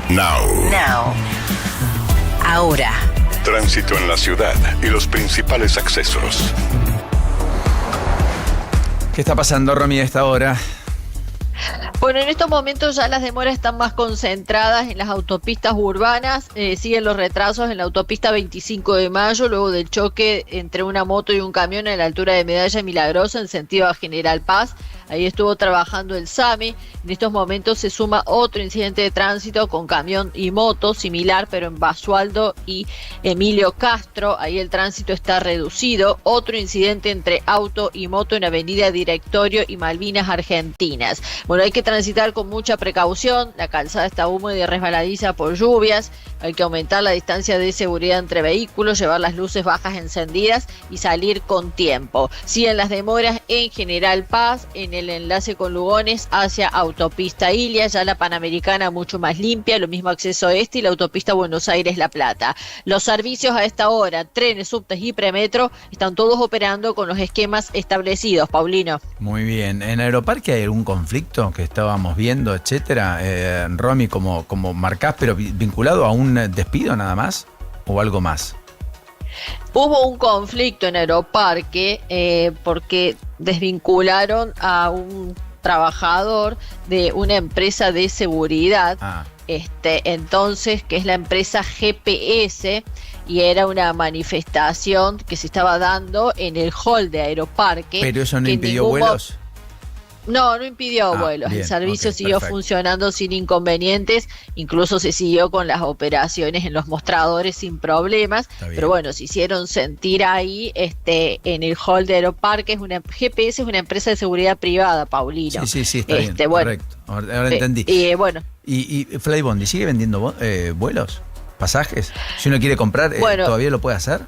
Now. Ahora. Tránsito en la ciudad y los principales accesos. ¿Qué está pasando, Romy, a esta hora? Bueno, en estos momentos ya las demoras están más concentradas en las autopistas urbanas, siguen los retrasos en la autopista 25 de mayo, luego del choque entre una moto y un camión a la altura de Medalla Milagrosa en sentido a General Paz. Ahí estuvo trabajando el SAMI. En estos momentos se suma otro incidente de tránsito con camión y moto similar, pero en Basualdo y Emilio Castro. Ahí el tránsito está reducido. Otro incidente entre auto y moto en Avenida Directorio y Malvinas Argentinas. Bueno, hay que transitar con mucha precaución. La calzada está húmeda y resbaladiza por lluvias. Hay que aumentar la distancia de seguridad entre vehículos, llevar las luces bajas encendidas y salir con tiempo. Siguen las demoras en General Paz, en el enlace con Lugones hacia Autopista Ilia, ya la Panamericana mucho más limpia, lo mismo acceso este y la Autopista Buenos Aires-La Plata. Los servicios a esta hora, trenes, subtes y premetro, están todos operando con los esquemas establecidos, Paulino. Muy bien. ¿En Aeroparque hay algún conflicto que estábamos viendo, etcétera? Romy, como marcás, pero vinculado a un despido nada más o algo más. Hubo un conflicto en Aeroparque porque desvincularon a un trabajador de una empresa de seguridad, entonces, que es la empresa GPS, y era una manifestación que se estaba dando en el hall de Aeroparque. ¿Pero eso no impidió vuelos? No impidió vuelos. Bien, el servicio siguió funcionando sin inconvenientes, incluso se siguió con las operaciones en los mostradores sin problemas, pero bueno, se hicieron sentir ahí en el hall de Aeroparque. GPS es una empresa de seguridad privada, Paulino. Sí, está bien, correcto. Ahora entendí. ¿Y Flybondi sigue vendiendo vuelos, pasajes? Si uno quiere comprar, ¿todavía lo puede hacer?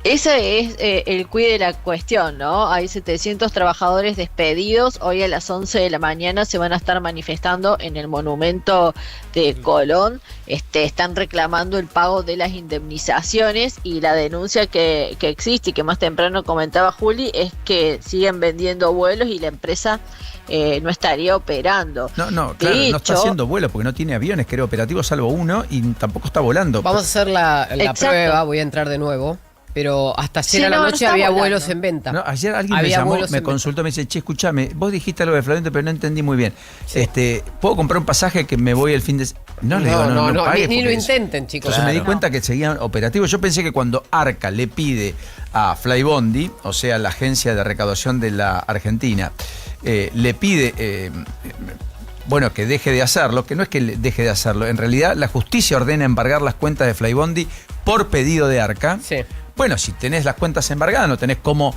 Ese es el quid de la cuestión, ¿no? Hay 700 trabajadores despedidos. Hoy a las 11 de la mañana se van a estar manifestando en el monumento de Colón. Están reclamando el pago de las indemnizaciones, y la denuncia que existe y que más temprano comentaba Juli es que siguen vendiendo vuelos y la empresa no estaría operando. No, claro, no está haciendo vuelos porque no tiene aviones, creo, operativos, salvo uno, y tampoco está volando. Vamos a hacer la prueba, voy a entrar de nuevo. Pero hasta ayer a la noche había vuelos en venta. No, ayer alguien me llamó, me consultó, me dice, che, escuchame, vos dijiste algo de Flavente, pero no entendí muy bien. Sí. ¿Puedo comprar un pasaje que me voy el fin de semana? No, le digo, no pagues, ni lo intenten, chicos. Entonces me di cuenta que seguían operativos. Yo pensé que cuando Arca le pide a Flybondi, o sea, la agencia de recaudación de la Argentina, le pide... que deje de hacerlo, que no es que deje de hacerlo, en realidad la justicia ordena embargar las cuentas de Flybondi por pedido de Arca. Sí. Bueno, si tenés las cuentas embargadas, no tenés cómo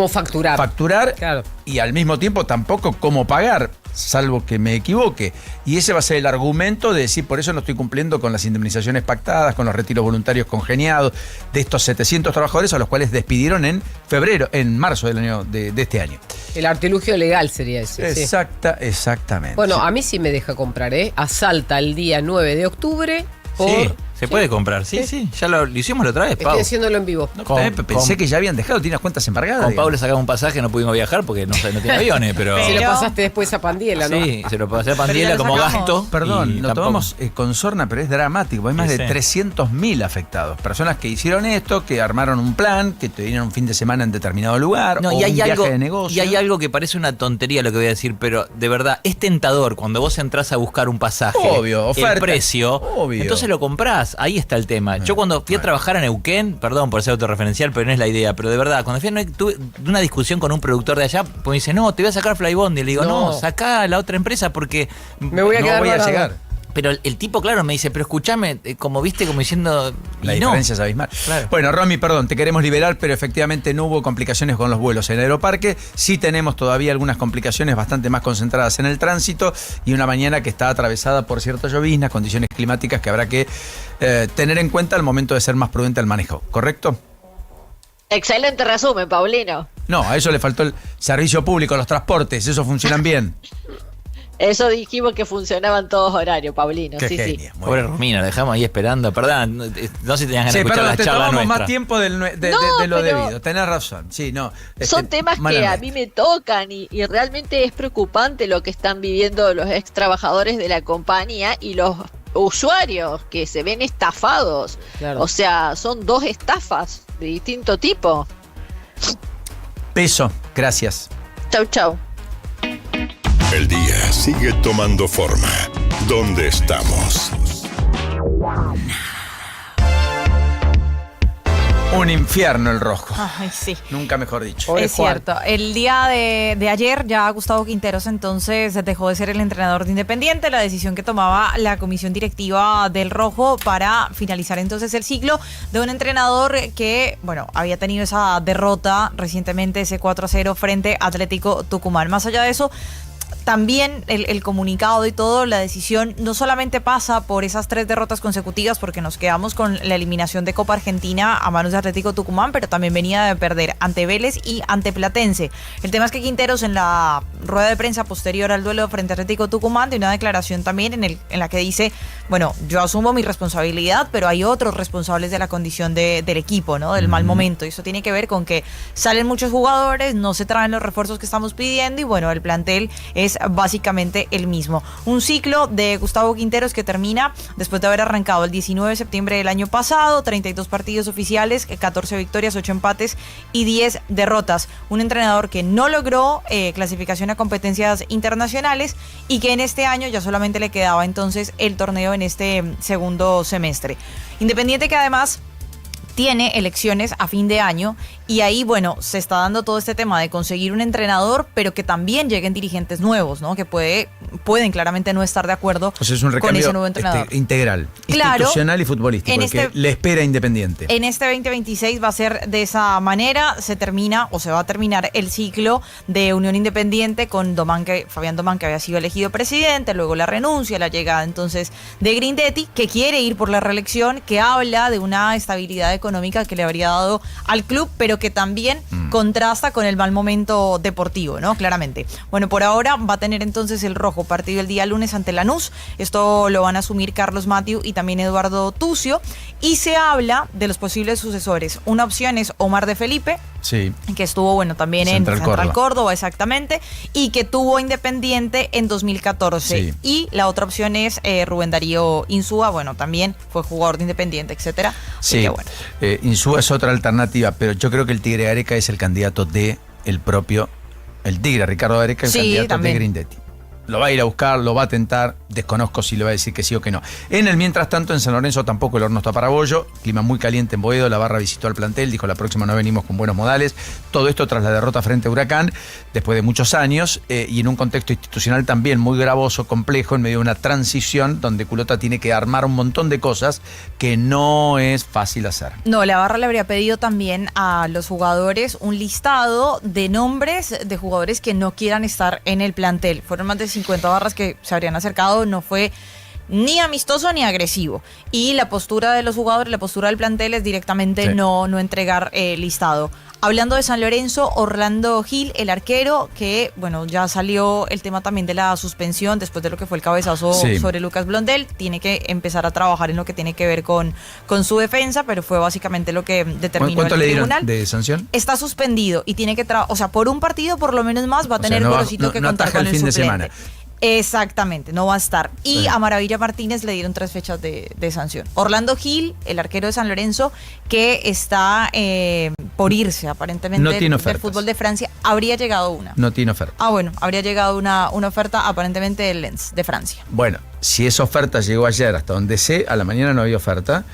facturar, claro. Y al mismo tiempo tampoco cómo pagar, salvo que me equivoque. Y ese va a ser el argumento de decir, por eso no estoy cumpliendo con las indemnizaciones pactadas, con los retiros voluntarios congeniados de estos 700 trabajadores a los cuales despidieron en marzo del año de este año. El artilugio legal sería ese. Exactamente. Bueno, a mí sí me deja comprar, Asalta el día 9 de octubre. Sí, se puede comprar, sí. Ya lo hicimos la otra vez, Pau. Estoy haciéndolo en vivo. Pensé que ya habían dejado, tiene las cuentas embargadas. Con Pau le sacamos un pasaje, no pudimos viajar porque no tiene aviones, pero... Se lo pasaste después a Pandiela, ¿no? Sí, se lo pasé a Pandiela como gasto. Perdón, lo tomamos con sorna, pero es dramático. Hay más de 300.000 afectados. Personas que hicieron esto, que armaron un plan, que tuvieron un fin de semana en determinado lugar, o un viaje de negocio. Y hay algo que parece una tontería lo que voy a decir, pero de verdad, es tentador cuando vos entrás a buscar un pasaje. Obvio, oferta. El precio, obvio. Entonces lo comprás. Ahí está el tema. Yo cuando fui a trabajar a Neuquén, perdón por ser autorreferencial, pero no es la idea, pero de verdad, cuando fui a Neuquén, tuve una discusión con un productor de allá, pues me dice, no, te voy a sacar Flybondi. Le digo, no, sacá a la otra empresa porque me voy a quedar llegar. Pero el tipo, claro, me dice, pero escúchame, como viste, como diciendo... La y no. diferencia es abismal. Claro. Bueno, Romy, perdón, te queremos liberar, pero efectivamente no hubo complicaciones con los vuelos en el Aeroparque. Sí tenemos todavía algunas complicaciones bastante más concentradas en el tránsito y una mañana que está atravesada por ciertas lloviznas, condiciones climáticas que habrá que tener en cuenta al momento de ser más prudente al manejo, ¿correcto? Excelente resumen, Paulino. No, a eso le faltó el servicio público, los transportes, esos funcionan bien. Eso dijimos que funcionaban todos horarios, Paulino. Qué sí, genia, sí. muy Pobre bien. Romina, la dejamos ahí esperando. Perdón, no sé si tenías ganas de escuchar perdón, la te charla tomamos nuestra. más tiempo de lo pero debido. Tenés razón. Sí, no. Son temas que a mí me tocan y realmente es preocupante lo que están viviendo los ex trabajadores de la compañía y los usuarios que se ven estafados. Claro. O sea, son dos estafas de distinto tipo. Beso, gracias. Chau, chau. El día sigue tomando forma. ¿Dónde estamos? Un infierno el rojo. Ay, sí. Nunca mejor dicho. Pobre Es Juan. cierto. El día de ayer ya Gustavo Quinteros entonces dejó de ser el entrenador de Independiente, la decisión que tomaba la comisión directiva del Rojo para finalizar entonces el ciclo de un entrenador que, bueno, había tenido esa derrota recientemente, ese 4-0 frente a Atlético Tucumán. Más allá de eso, también el comunicado y todo, la decisión no solamente pasa por esas 3 derrotas consecutivas, porque nos quedamos con la eliminación de Copa Argentina a manos de Atlético Tucumán, pero también venía de perder ante Vélez y ante Platense. El tema es que Quinteros, en la rueda de prensa posterior al duelo frente a Atlético Tucumán, de una declaración también en la que dice, bueno, yo asumo mi responsabilidad, pero hay otros responsables de la condición del equipo, ¿no? Del mal momento. Y eso tiene que ver con que salen muchos jugadores, no se traen los refuerzos que estamos pidiendo y bueno, el plantel es básicamente el mismo. Un ciclo de Gustavo Quinteros que termina después de haber arrancado el 19 de septiembre del año pasado, 32 partidos oficiales, 14 victorias, 8 empates y 10 derrotas. Un entrenador que no logró clasificación a competencias internacionales y que en este año ya solamente le quedaba entonces el torneo en este segundo semestre. Independiente que además tiene elecciones a fin de año y ahí, bueno, se está dando todo este tema de conseguir un entrenador, pero que también lleguen dirigentes nuevos, ¿no? Que pueden claramente no estar de acuerdo O sea, es un con recambio ese nuevo entrenador. integral, Claro, institucional y futbolístico, en el que este- le espera a Independiente. En este 2026 va a ser de esa manera, se termina o se va a terminar el ciclo de Unión Independiente con Fabián Domán, que había sido elegido presidente, luego la renuncia, la llegada entonces de Grindetti, que quiere ir por la reelección, que habla de una estabilidad económica que le habría dado al club, pero que también contrasta con el mal momento deportivo, ¿no? Claramente. Bueno, por ahora va a tener entonces el Rojo partido el día lunes ante Lanús. Esto lo van a asumir Carlos Mathieu y también Eduardo Tucio. Y se habla de los posibles sucesores. Una opción es Omar de Felipe, Sí. que estuvo, bueno, también Central en Central Córdoba. Córdoba, exactamente, y que tuvo Independiente en 2014. Sí. Y la otra opción es Rubén Darío Insúa, bueno, también fue jugador de Independiente, etcétera. Así Sí, que, bueno. Insúa es otra alternativa, pero yo creo que el Tigre Gareca es el candidato de el propio, el Tigre, Ricardo Gareca, el Sí, candidato también. de Grindetti. Lo va a ir a buscar, lo va a tentar, desconozco si le va a decir que sí o que no. En el mientras tanto, en San Lorenzo tampoco el horno está para bollo, clima muy caliente en Boedo, la barra visitó al plantel, dijo la próxima no venimos con buenos modales, todo esto tras la derrota frente a Huracán, después de muchos años, y en un contexto institucional también muy gravoso, complejo, en medio de una transición donde Culota tiene que armar un montón de cosas que no es fácil hacer. No, la barra le habría pedido también a los jugadores un listado de nombres de jugadores que no quieran estar en el plantel. Fueron más de 50 barras que se habrían acercado, no fue ni amistoso ni agresivo. Y la postura de los jugadores, la postura del plantel es directamente Sí. no entregar listado. Hablando de San Lorenzo, Orlando Gil, el arquero, que bueno, ya salió el tema también de la suspensión después de lo que fue el cabezazo Sí. sobre Lucas Blondel. Tiene que empezar a trabajar en lo que tiene que ver con su defensa, pero fue básicamente lo que determinó ¿Cuánto el le dieron tribunal. de sanción? Está suspendido y tiene que o sea, por un partido por lo menos más va a O sea, tener no va- Gorosito no- que no contar ataja con el el fin de suplente. semana. Exactamente, no va a estar. Y Bueno. a Maravilla Martínez le dieron 3 fechas de sanción. Orlando Gil, el arquero de San Lorenzo, que está por irse aparentemente No tiene del ofertas. fútbol de Francia, habría llegado una. No tiene oferta. Ah, bueno, habría llegado una oferta aparentemente del Lens, de Francia. Bueno, si esa oferta llegó ayer, hasta donde sé, a la mañana no había oferta.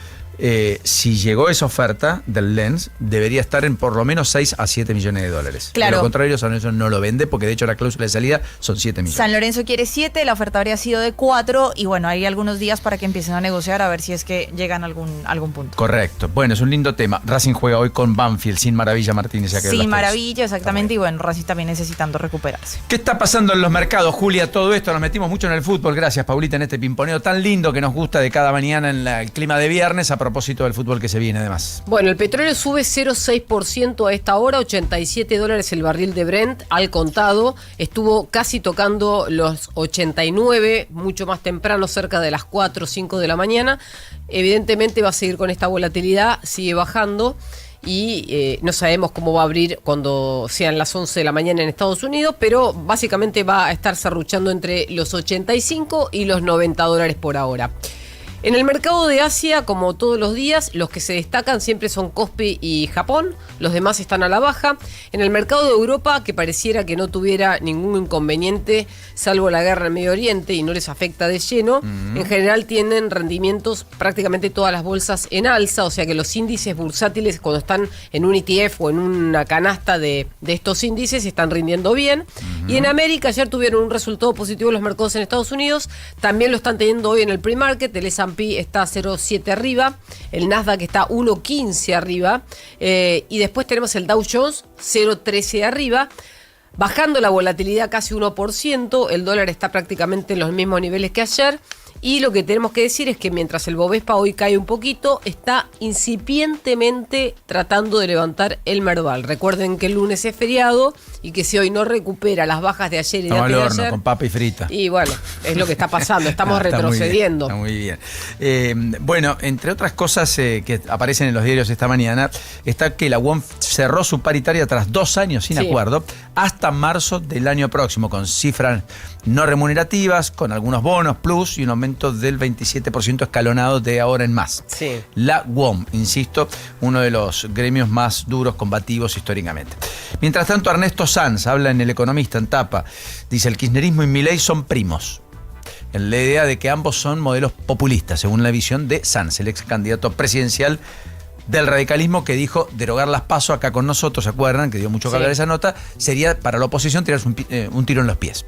Si llegó esa oferta del Lens, debería estar en por lo menos 6 a 7 millones de dólares. Claro. De lo contrario, San Lorenzo no lo vende, porque de hecho la cláusula de salida son 7 millones. San Lorenzo quiere 7, la oferta habría sido de 4 y bueno, hay algunos días para que empiecen a negociar a ver si es que llegan a algún punto. Correcto. Bueno, es un lindo tema. Racing juega hoy con Banfield, sin Maravilla Martínez. Sin Maravilla, exactamente, y bueno, Racing también necesitando recuperarse. ¿Qué está pasando en los mercados, Julia? Todo esto nos metimos mucho en el fútbol. Gracias, Paulita, en este pimponeo tan lindo que nos gusta de cada mañana en el clima de viernes, a propósito del fútbol que se viene además. Bueno, el petróleo sube 0,6% a esta hora, $87 el barril de Brent al contado. Estuvo casi tocando los 89, mucho más temprano, cerca de las 4 o 5 de la mañana. Evidentemente va a seguir con esta volatilidad, sigue bajando. Y no sabemos cómo va a abrir cuando sean las 11 de la mañana en Estados Unidos, pero básicamente va a estar serruchando entre los 85 y los $90 por ahora. En el mercado de Asia, como todos los días, los que se destacan siempre son Kospi y Japón, los demás están a la baja. En el mercado de Europa, que pareciera que no tuviera ningún inconveniente, salvo la guerra en Medio Oriente y no les afecta de lleno, en general tienen rendimientos prácticamente todas las bolsas en alza, o sea que los índices bursátiles cuando están en un ETF o en una canasta de estos índices están rindiendo bien. Y en América ayer tuvieron un resultado positivo los mercados en Estados Unidos, también lo están teniendo hoy en el pre-market. El S&P está 0,7 arriba, el Nasdaq está 1,15 arriba, y después tenemos el Dow Jones 0,13 arriba, bajando la volatilidad casi 1%, el dólar está prácticamente en los mismos niveles que ayer. Y lo que tenemos que decir es que mientras el Bovespa hoy cae un poquito, está incipientemente tratando de levantar el Merval. Recuerden que el lunes es feriado y que si hoy no recupera las bajas de ayer y de antes de ayer, con papa y frita. Y bueno, es lo que está pasando, estamos retrocediendo. Está muy bien. Bueno, entre otras cosas que aparecen en los diarios esta mañana, está que la UOM cerró su paritaria tras 2 años sin acuerdo hasta marzo del año próximo, con cifras no remunerativas, con algunos bonos plus y un aumento del 27% escalonado de ahora en más. Sí. La UOM, insisto, uno de los gremios más duros, combativos históricamente. Mientras tanto, Ernesto Sanz habla en El Economista, en tapa. Dice, el kirchnerismo y Milei son primos. En la idea de que ambos son modelos populistas, según la visión de Sanz, el ex candidato presidencial del radicalismo, que dijo derogar las PASO acá con nosotros, ¿se acuerdan? Que dio mucho que hablar de esa nota. Sería para la oposición tirarse un tiro en los pies.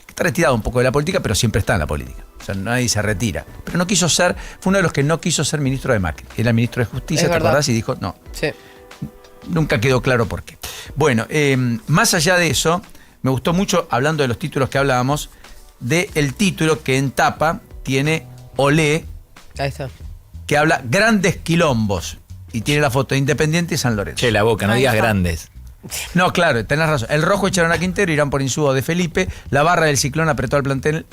Está retirado un poco de la política, pero siempre está en la política. O sea, nadie se retira. Pero no quiso ser, fue uno de los que no quiso ser ministro de Macri. Era ministro de Justicia, ¿te acordás? Y dijo, no. Sí. Nunca quedó claro por qué. Bueno, más allá de eso, me gustó mucho, hablando de los títulos que hablábamos, del título que en tapa tiene Olé, Ahí está, que habla grandes quilombos. Y tiene la foto de Independiente y San Lorenzo. Che, la boca, no digas grandes. No, claro, tenés razón. El rojo echaron a Quintero, irán por insubo de Felipe. La barra del Ciclón apretó al plantel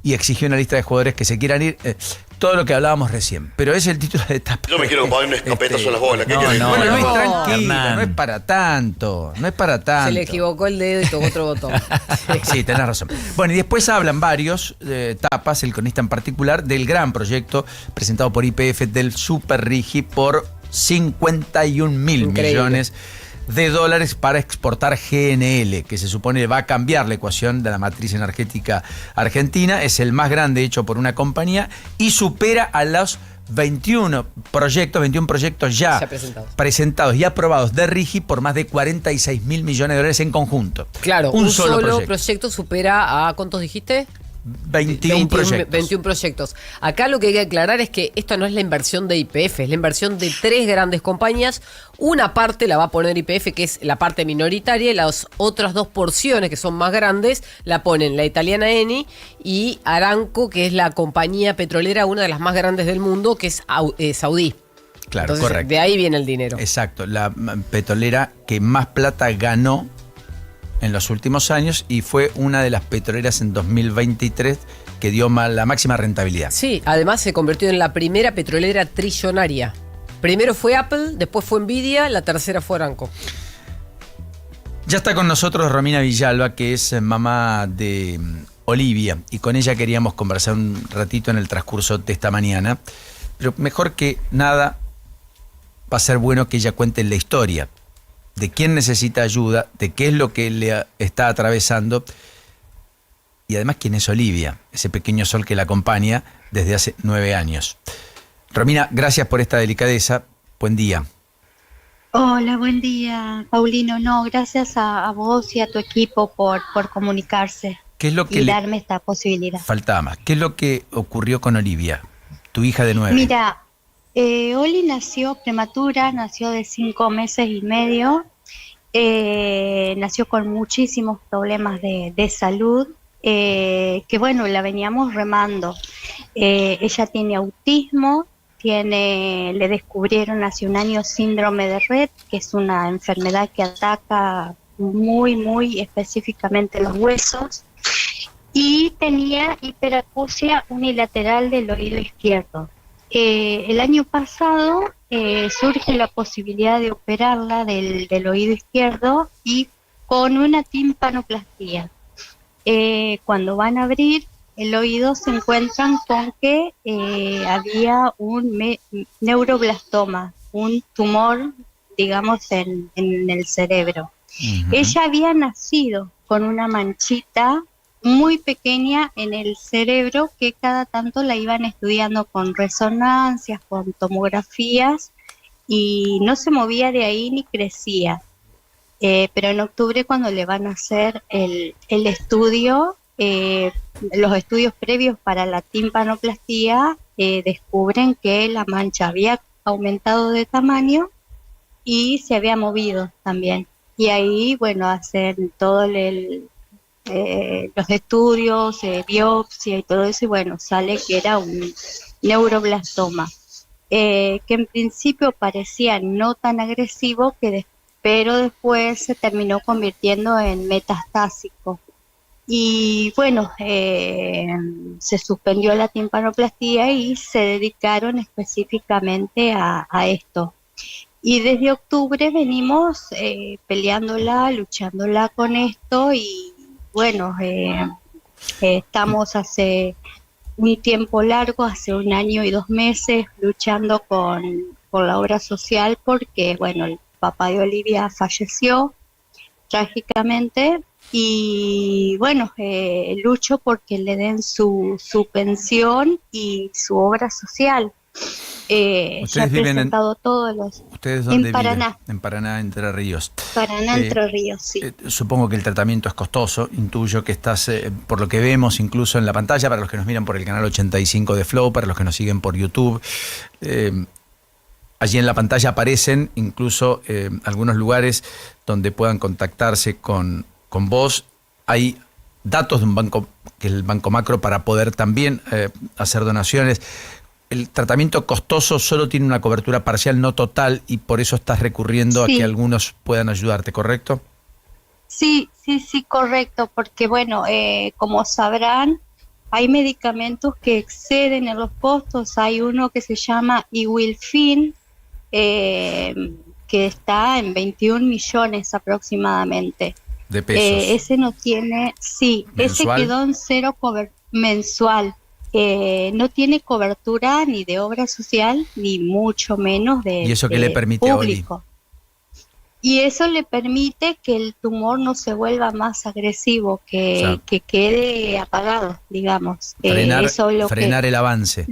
y exigió una lista de jugadores que se quieran ir. Todo lo que hablábamos recién. Pero es el título de etapa. Yo me quiero poner un escopetazo en las bolas. ¿Qué querés? Bueno, Luis, no, tranquilo, Hernán. no es para tanto. No es para tanto. se le equivocó el dedo y tocó otro botón. Sí, tenés razón. Bueno, y después hablan varios tapas, el cronista en particular, del gran proyecto presentado por YPF del Super Rigi por 51.000 millones de dólares para exportar GNL, que se supone va a cambiar la ecuación de la matriz energética argentina. Es el más grande hecho por una compañía y supera a los 21 proyectos ya presentados y aprobados de Rigi por más de 46.000 millones de dólares en conjunto. Claro, un solo proyecto supera a, ¿cuántos dijiste? 21 proyectos. 21 proyectos. Acá lo que hay que aclarar es que esto no es la inversión de YPF, es la inversión de 3 grandes compañías. Una parte la va a poner YPF, que es la parte minoritaria, y las otras 2 porciones, que son más grandes, la ponen la italiana Eni y Aramco, que es la compañía petrolera, una de las más grandes del mundo, que es saudí. Claro, entonces, correcto. De ahí viene el dinero. Exacto, la petrolera que más plata ganó en los últimos años y fue una de las petroleras en 2023 que dio la máxima rentabilidad. Sí, además se convirtió en la primera petrolera trillonaria. Primero fue Apple, después fue Nvidia, la tercera fue Aramco. Ya está con nosotros Romina Villalba, que es mamá de Olivia, y con ella queríamos conversar un ratito en el transcurso de esta mañana, pero mejor que nada va a ser bueno que ella cuente la historia de quién necesita ayuda, de qué es lo que le está atravesando y además quién es Olivia, ese pequeño sol que la acompaña desde hace 9 años. Romina, gracias por esta delicadeza. Buen día. Hola, buen día, Paulino. No, gracias a vos y a tu equipo por comunicarse ¿Qué es lo que y le darme esta posibilidad. faltaba más? ¿Qué es lo que ocurrió con Olivia, tu hija de 9? Mira, Oli nació prematura, nació de 5 meses y medio, nació con muchísimos problemas de salud, que bueno, la veníamos remando. Ella tiene autismo. Le descubrieron hace un año síndrome de Rett, que es una enfermedad que ataca muy específicamente los huesos, y tenía hiperacusia unilateral del oído izquierdo. El año pasado surge la posibilidad de operarla del oído izquierdo y con una timpanoplastía. Cuando van a abrir el oído se encuentran con que había un neuroblastoma, un tumor, digamos, en el cerebro. Ella había nacido con una manchita muy pequeña en el cerebro que cada tanto la iban estudiando con resonancias, con tomografías, y no se movía de ahí ni crecía. Pero en octubre, cuando le van a hacer el estudio, los estudios previos para la timpanoplastía, descubren que la mancha había aumentado de tamaño y se había movido también. Y ahí, bueno, hacen todos los estudios, biopsia y todo eso, y bueno, sale que era un neuroblastoma, que en principio parecía no tan agresivo, pero después se terminó convirtiendo en metastásico. Y bueno, se suspendió la timpanoplastía y se dedicaron específicamente a esto. Y desde octubre venimos peleándola, luchándola con esto, y bueno, estamos hace un tiempo largo, hace 1 año y 2 meses, luchando con la obra social, porque bueno, el papá de Olivia falleció trágicamente. Y bueno, lucho porque le den su pensión y su obra social. Ya he presentado todos los... ¿Ustedes dónde en Paraná. viven? En Paraná, Entre Ríos. Paraná, Entre Ríos, sí. Supongo que el tratamiento es costoso. Intuyo que estás, por lo que vemos incluso en la pantalla, para los que nos miran por el canal 85 de Flow, para los que nos siguen por YouTube, allí en la pantalla aparecen incluso algunos lugares donde puedan contactarse con vos. Hay datos de un banco, que es el Banco Macro, para poder también hacer donaciones. El tratamiento costoso solo tiene una cobertura parcial, no total, y por eso estás recurriendo a que algunos puedan ayudarte, ¿correcto? Sí, correcto, porque bueno, como sabrán, hay medicamentos que exceden en los costos. Hay uno que se llama Iwilfin, que está en 21 millones aproximadamente. De pesos. Ese no tiene, ¿mensual? Ese quedó en 0 mensual. No tiene cobertura ni de obra social, ni mucho menos de ¿Y eso qué le permite público. A Oli? Y eso le permite que el tumor no se vuelva más agresivo, que quede apagado, digamos. Frenar el avance.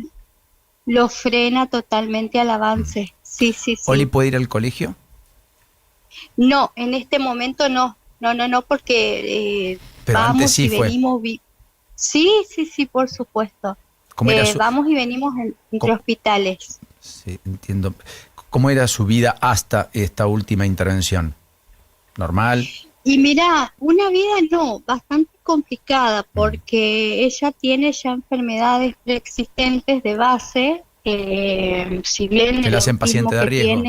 Lo frena totalmente al avance, sí. ¿Oli puede ir al colegio? No, en este momento no, porque pero vamos antes sí y fue. venimos... Sí, por supuesto. Vamos y venimos entre hospitales. Sí, entiendo. ¿Cómo era su vida hasta esta última intervención? ¿Normal? Y mira, una vida bastante complicada, porque ella tiene ya enfermedades preexistentes de base, si bien... ¿Que la hacen paciente de riesgo?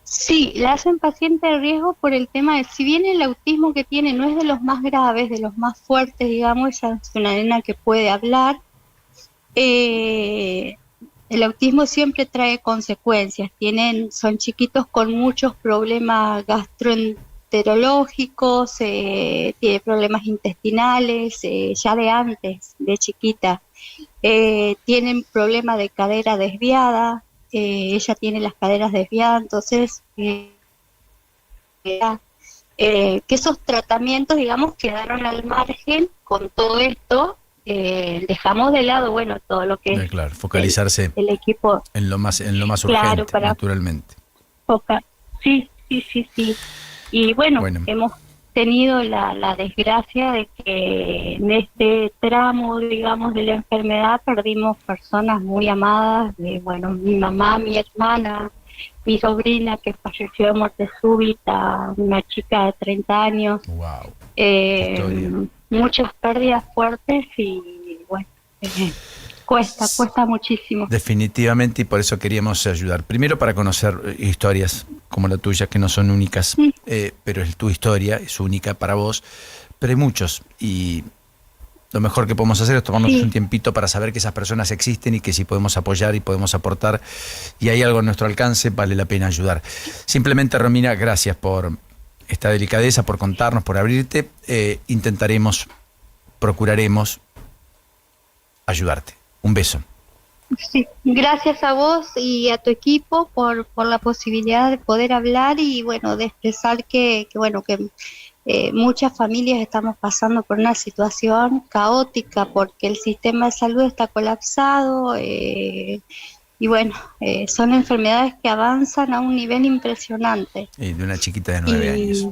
Sí, la hacen paciente de riesgo por el tema de, si bien el autismo que tiene no es de los más graves, de los más fuertes, digamos, ella es una nena que puede hablar, el autismo siempre trae consecuencias. Son chiquitos con muchos problemas gastroenterológicos, tiene problemas intestinales, ya de antes, de chiquita, tienen problemas de cadera desviada. Ella tiene las caderas desviadas, entonces que esos tratamientos, digamos, quedaron al margen con todo esto, dejamos de lado, bueno, todo lo que es Claro, focalizarse el equipo. en lo más Claro, urgente, naturalmente. Sí. Y bueno, hemos tenido la desgracia de que en este tramo, digamos, de la enfermedad perdimos personas muy amadas, mi mamá, mi hermana, mi sobrina que falleció de muerte súbita, una chica de 30 años. Wow. Muchas pérdidas fuertes y bueno, cuesta muchísimo. Definitivamente, y por eso queríamos ayudar. Primero para conocer historias como la tuya, que no son únicas, pero es tu historia, es única para vos, pero hay muchos, y lo mejor que podemos hacer es tomarnos un tiempito para saber que esas personas existen y que si podemos apoyar y podemos aportar, y hay algo a nuestro alcance, vale la pena ayudar. Simplemente, Romina, gracias por esta delicadeza, por contarnos, por abrirte. Procuraremos ayudarte. Un beso. Sí, gracias a vos y a tu equipo por la posibilidad de poder hablar y bueno, de expresar que muchas familias estamos pasando por una situación caótica porque el sistema de salud está colapsado y bueno, son enfermedades que avanzan a un nivel impresionante. Y de una chiquita de 9 años.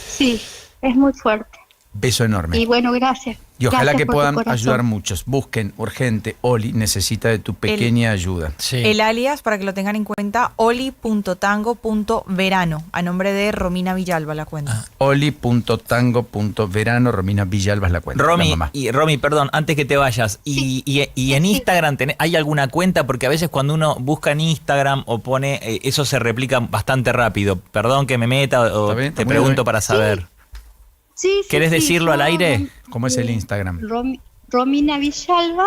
Sí, es muy fuerte. Beso enorme. Y bueno, gracias. Y ojalá Gracias que por puedan tu corazón. ayudar muchos. Busquen, urgente, Oli necesita de tu pequeña ayuda. El alias, para que lo tengan en cuenta, oli.tango.verano, a nombre de Romina Villalba la cuenta. Oli.tango.verano, Romina Villalba es la cuenta. Romy, la mamá. Romy, perdón, antes que te vayas, y en Instagram ¿hay alguna cuenta? Porque a veces cuando uno busca en Instagram o pone, eso se replica bastante rápido. Perdón que me meta o te pregunto para saber. Sí, ¿Querés decirlo al aire? ¿Cómo es el Instagram? Romina Villalba,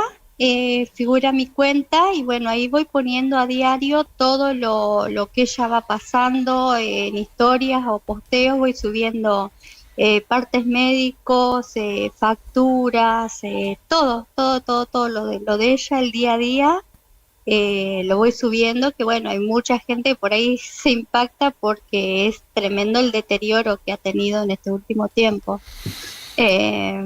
figura mi cuenta y bueno, ahí voy poniendo a diario todo lo que ella va pasando en historias o posteos, voy subiendo partes médicos, facturas, todo lo de ella, el día a día. Lo voy subiendo, que bueno, hay mucha gente por ahí se impacta porque es tremendo el deterioro que ha tenido en este último tiempo.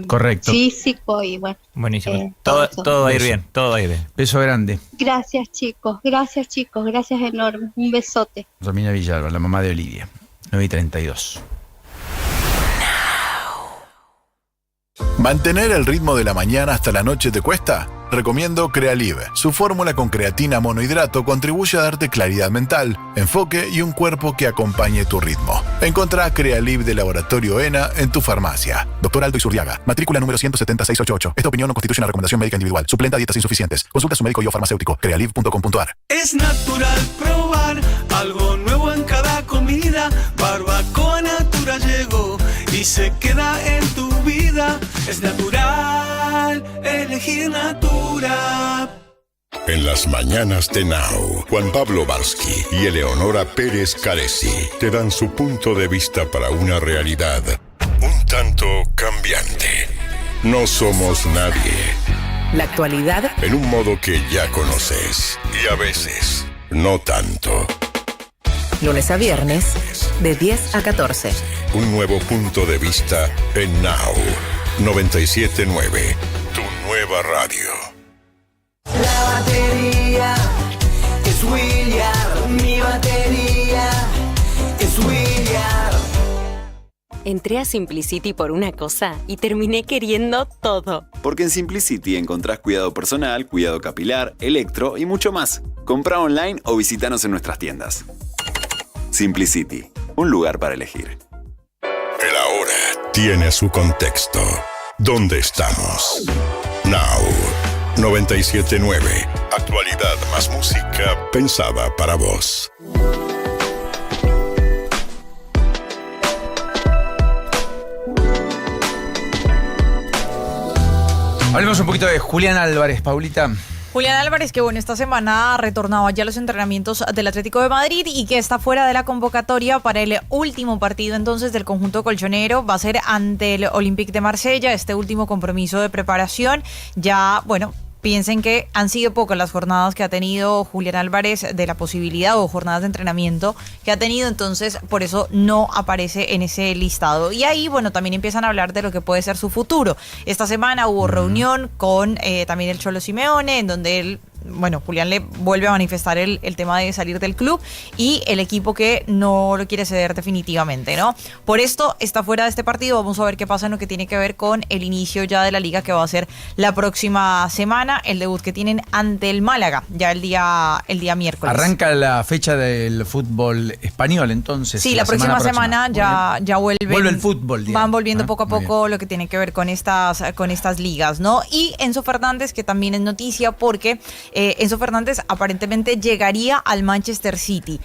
Correcto. Físico y bueno. Buenísimo. Todo va a ir bien, todo va a ir bien. Beso grande. Gracias chicos, gracias enorme. Un besote. Romina Villalba, la mamá de Olivia, 9:32. ¿Mantener el ritmo de la mañana hasta la noche te cuesta? Recomiendo Crealive. Su fórmula con creatina monohidrato contribuye a darte claridad mental, enfoque y un cuerpo que acompañe tu ritmo. Encontrá Crealive de Laboratorio ENA en tu farmacia. Dr. Aldo Isurriaga, matrícula número 17688. Esta opinión no constituye una recomendación médica individual. Suplenta dietas insuficientes. Consulta a su médico y o farmacéutico. Crealive.com.ar. Es natural probar algo nuevo en cada comida. Barbacoa Natura llegó y se queda en tu vida. Es natural elegir Natura. En las mañanas de Now, Juan Pablo Barsky y Eleonora Pérez Caresi te dan su punto de vista para una realidad un tanto cambiante. No somos nadie. La actualidad En un modo que ya conoces y a veces no tanto. lunes a viernes, de 10 a 14. Un nuevo punto de vista en Now 97.9, tu nueva radio. La batería es William, mi batería es William. Entré a Simplicity por una cosa y terminé queriendo todo. Porque en Simplicity encontrás cuidado personal, cuidado capilar, electro y mucho más. Compra online o visítanos en nuestras tiendas. Simplicity, un lugar para elegir. El ahora tiene su contexto. ¿Dónde estamos? Now 97.9. Actualidad más música pensada para vos. Hablemos un poquito de Julián Álvarez, Paulita. Julián Álvarez, que bueno, esta semana retornaba ya a los entrenamientos del Atlético de Madrid y que está fuera de la convocatoria para el último partido entonces del conjunto colchonero. Va a ser ante el Olympique de Marsella, este último compromiso de preparación. Ya, bueno, piensen que han sido pocas las jornadas que ha tenido Julián Álvarez de la posibilidad o jornadas de entrenamiento que ha tenido, entonces por eso no aparece en ese listado. Y ahí, bueno, también empiezan a hablar de lo que puede ser su futuro. Esta semana hubo reunión con también el Cholo Simeone, en donde él, bueno, Julián le vuelve a manifestar el tema de salir del club y el equipo que no lo quiere ceder definitivamente, ¿no? Por esto está fuera de este partido. Vamos a ver qué pasa en lo que tiene que ver con el inicio ya de la liga, que va a ser la próxima semana, el debut que tienen ante el Málaga, ya el día miércoles. Arranca la fecha del fútbol español, entonces. Sí, la próxima semana ya vuelve el fútbol, digamos. Van volviendo poco a poco lo que tiene que ver con estas ligas, ¿no? Y Enzo Fernández, que también es noticia porque Enzo Fernández aparentemente llegaría al Manchester City.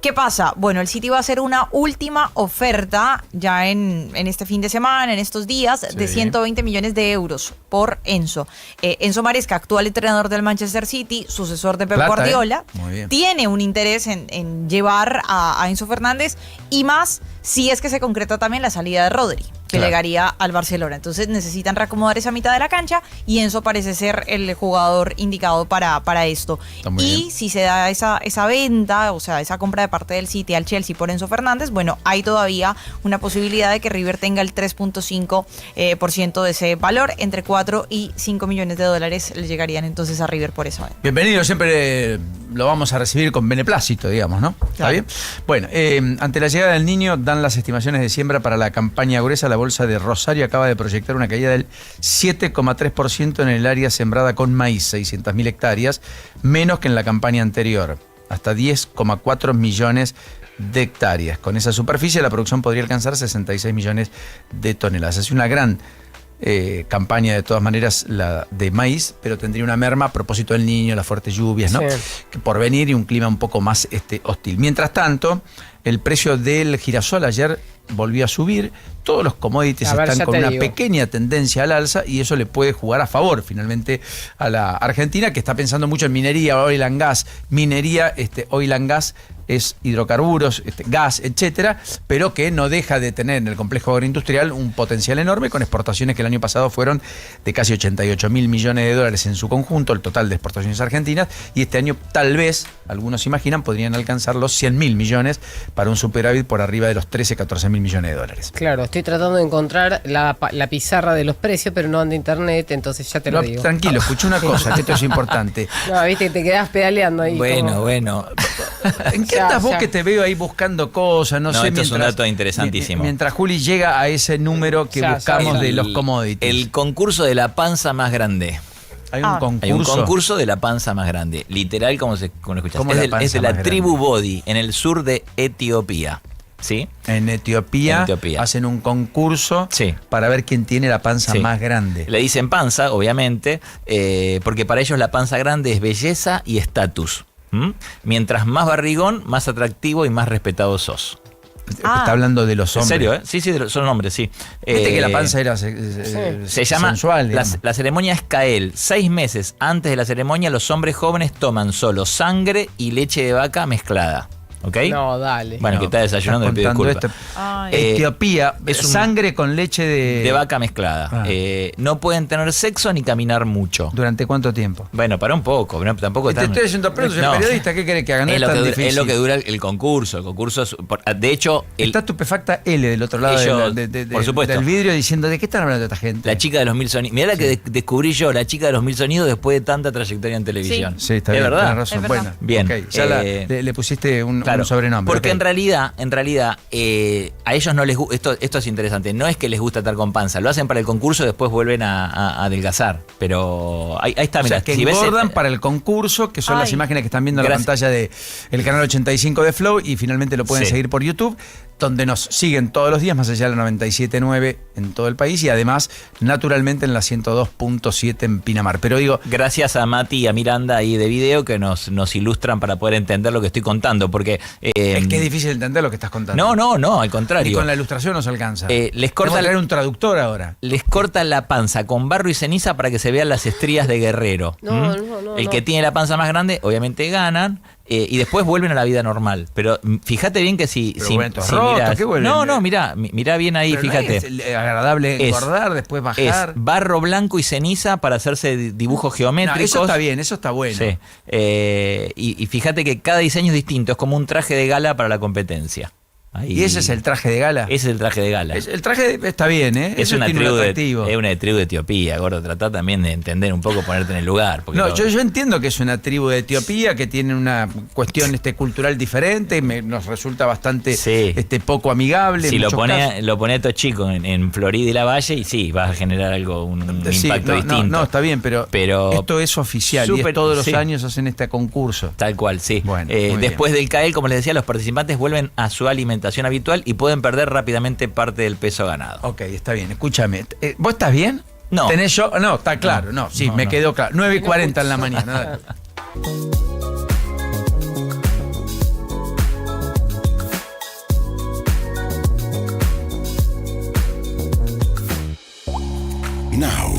¿Qué pasa? Bueno, el City va a hacer una última oferta ya en este fin de semana, en estos días, de 120 millones de euros por Enzo. Enzo Maresca, actual entrenador del Manchester City, sucesor de Pep Guardiola, tiene un interés en llevar a Enzo Fernández, y más si es que se concreta también la salida de Rodri, que llegaría al Barcelona. Entonces necesitan reacomodar esa mitad de la cancha y Enzo parece ser el jugador indicado para esto. Y si se da esa venta, o sea, esa compra de parte del City al Chelsea por Enzo Fernández, bueno, hay todavía una posibilidad de que River tenga el 3.5% de ese valor. Entre 4 y 5 millones de dólares le llegarían entonces a River por esa venta. Bienvenido, siempre lo vamos a recibir con beneplácito, digamos, ¿no? ¿Está bien? Bueno, ante la llegada del Niño, dan las estimaciones de siembra para la campaña gruesa. La Bolsa de Rosario acaba de proyectar una caída del 7,3% en el área sembrada con maíz, 600.000 hectáreas, menos que en la campaña anterior, hasta 10,4 millones de hectáreas. Con esa superficie, la producción podría alcanzar 66 millones de toneladas. Es una gran campaña, de todas maneras, la de maíz, pero tendría una merma a propósito del Niño, las fuertes lluvias, ¿no? Que por venir, y un clima un poco más hostil. Mientras tanto, el precio del girasol ayer volvió a subir. Todos los commodities están con una pequeña tendencia al alza, y eso le puede jugar a favor finalmente a la Argentina, que está pensando mucho en minería, oil and gas. Minería, oil and gas es hidrocarburos, gas, etcétera, pero que no deja de tener en el complejo agroindustrial un potencial enorme, con exportaciones que el año pasado fueron de casi 88.000 millones de dólares en su conjunto, el total de exportaciones argentinas, y este año tal vez, algunos imaginan, podrían alcanzar los 100.000 millones, para un superávit por arriba de los 14.000 millones de dólares. Claro, estoy tratando de encontrar la pizarra de los precios, pero no anda internet, entonces ya te lo digo. Tranquilo, escuché una cosa, que esto es importante. No, viste, te quedás pedaleando ahí. Bueno. ¿En qué andas vos que te veo ahí buscando cosas? No sé, esto es un dato interesantísimo. Mientras Juli llega a ese número que buscamos de los commodities. El concurso de la panza más grande. Hay un concurso. Hay un concurso de la panza más grande. Literal, como escuchás. Es de la tribu Bodi, en el sur de Etiopía. ¿Sí? En Etiopía hacen un concurso para ver quién tiene la panza más grande. Le dicen panza, obviamente, porque para ellos la panza grande es belleza y estatus. Mientras más barrigón, más atractivo y más respetado sos. Está hablando de los hombres. ¿En serio? Sí, son hombres, sí. Viste que la panza era se llama sensual. La ceremonia es Cael. 6 meses antes de la ceremonia, los hombres jóvenes toman solo sangre y leche de vaca mezclada. ¿Ok? No, dale. Bueno, que está desayunando, le pido disculpas. Etiopía, es sangre con leche de vaca mezclada. No pueden tener sexo ni caminar mucho. ¿Durante cuánto tiempo? Bueno, para un poco. Tampoco te estoy haciendo preguntas, soy periodista. ¿Qué querés que hagan? Es lo que dura el concurso. El concurso es, de hecho... Está estupefacta L del otro lado por supuesto, del vidrio, diciendo ¿de qué están hablando esta gente? La chica de los 1000 sonidos. Mirá la que descubrí yo, la chica de los 1000 sonidos, después de tanta trayectoria en televisión. Sí, está bien. ¿Es verdad? Razón. Bueno, bien. Okay. Ya le pusiste un sobrenombre. Porque en realidad, a ellos no les gusta. Esto es interesante. No es que les gusta estar con panza. Lo hacen para el concurso y después vuelven a adelgazar. Pero ahí está, mira. O sea, que engordan para el concurso, que son las imágenes que están viendo en la pantalla del canal 85 de Flow, y finalmente lo pueden seguir por YouTube, donde nos siguen todos los días, más allá de la 97.9 en todo el país, y además, naturalmente, en la 102.7 en Pinamar. Pero digo... Gracias a Mati y a Miranda ahí de video, que nos ilustran para poder entender lo que estoy contando, porque... es que es difícil entender lo que estás contando. No, al contrario. Y con la ilustración nos alcanza. Les corta traer un traductor ahora. Les cortan la panza con barro y ceniza para que se vean las estrías de Guerrero. No. El que tiene la panza más grande, obviamente ganan. y después vuelven a la vida normal. Pero fíjate bien que si mirás, ¿qué vuelven? No, mirá bien ahí, pero fíjate. No es agradable engordar, después bajar. Es barro blanco y ceniza para hacerse dibujos geométricos. No, eso está bien, eso está bueno. Sí. Y fíjate que cada diseño es distinto, es como un traje de gala para la competencia. Ahí. ¿Y ese es el traje de gala? Ese es el traje de gala. El traje está bien, ¿eh? Es una tribu de Etiopía, gordo. Tratá también de entender un poco, ponerte en el lugar. No, yo entiendo que es una tribu de Etiopía que tiene una cuestión cultural diferente, nos resulta bastante poco amigable. Si lo pone a estos chicos en Florida y la Valle, y sí, vas a generar un impacto distinto. No, está bien, pero esto es oficial y todos los años hacen este concurso. Tal cual, sí. Bueno, después del CAEL, como les decía, los participantes vuelven a su alimentación habitual y pueden perder rápidamente parte del peso ganado. Ok, está bien. Escúchame. ¿Vos estás bien? No. No, está claro. Me quedó claro. 9:40 en la mañana. Now.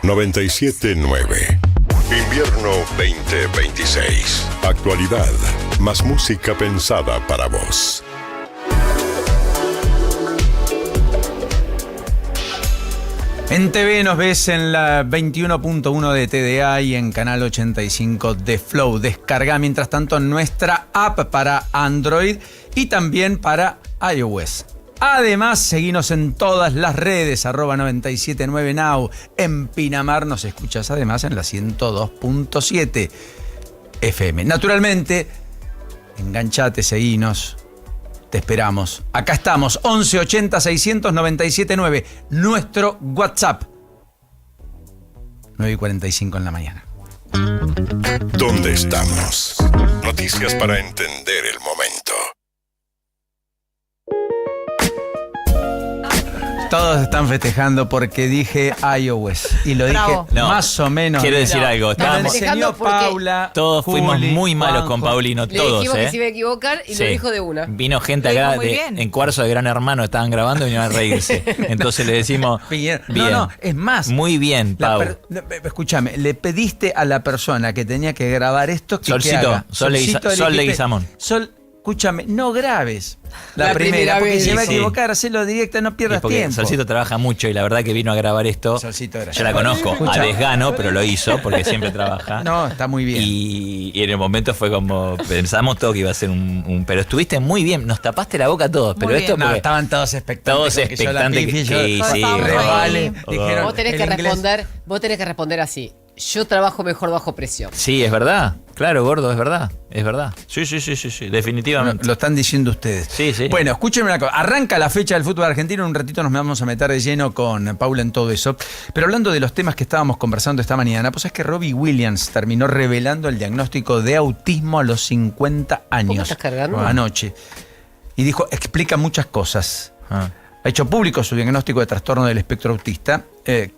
97.9. Invierno 2026. Actualidad. Más música pensada para vos. En TV nos ves en la 21.1 de TDA y en canal 85 de Flow. Descarga mientras tanto nuestra app para Android y también para iOS. Además, seguinos en todas las redes, @979now. En Pinamar nos escuchas además en la 102.7 FM. Naturalmente, enganchate, seguinos. Te esperamos. Acá estamos, 11 80 697 9. Nuestro WhatsApp. 9:45 en la mañana. ¿Dónde estamos? Noticias para entender el momento. Todos están festejando porque dije iOS y lo Bravo. dije más o menos. Quiero decir algo. Estábamos, enseñó Paula. Todos fuimos Juli, muy malos Juanjo. con Paulino, Le todos, dijimos que se iba a equivocar y Sí. lo dijo de una. Vino gente Lo dijo acá muy bien. en Cuarzo de Gran Hermano, estaban grabando y vinieron a reírse. Entonces le decimos, bien. No, es más. Muy bien, Pau. Escúchame, le pediste a la persona que tenía que grabar esto que Solcito, haga. Sol le de dijiste, Guizamón. Sol, escúchame, no grabes la primera primera, porque vez. se va a Sí. equivocar, hacelo directa, no pierdas Porque tiempo. Solcito trabaja mucho y la verdad que vino a grabar esto. Yo la conozco Escucha. a desgano, pero lo hizo porque siempre trabaja. No, está muy bien. Y en el momento fue como, pensamos todo que iba a ser un pero estuviste muy bien, nos tapaste la boca a todos. Pero Muy esto bien. No, porque estaban todos expectantes. todos con que yo la expectantes pifie, que- yo- sí, Revale, oh. dijeron, Vos tenés el que inglés. responder así. Yo trabajo mejor bajo presión. Sí, es verdad. Claro, gordo, es verdad. Es verdad. Sí, definitivamente. Lo están diciendo ustedes. Sí. Bueno, escúchenme una cosa. Arranca la fecha del fútbol argentino. En un ratito nos vamos a meter de lleno con Paula en todo eso. Pero hablando de los temas que estábamos conversando esta mañana, pues es que Robbie Williams terminó revelando el diagnóstico de autismo a los 50 años. estás cargando? Anoche. Y dijo, explica muchas cosas. Ha hecho público su diagnóstico de trastorno del espectro autista,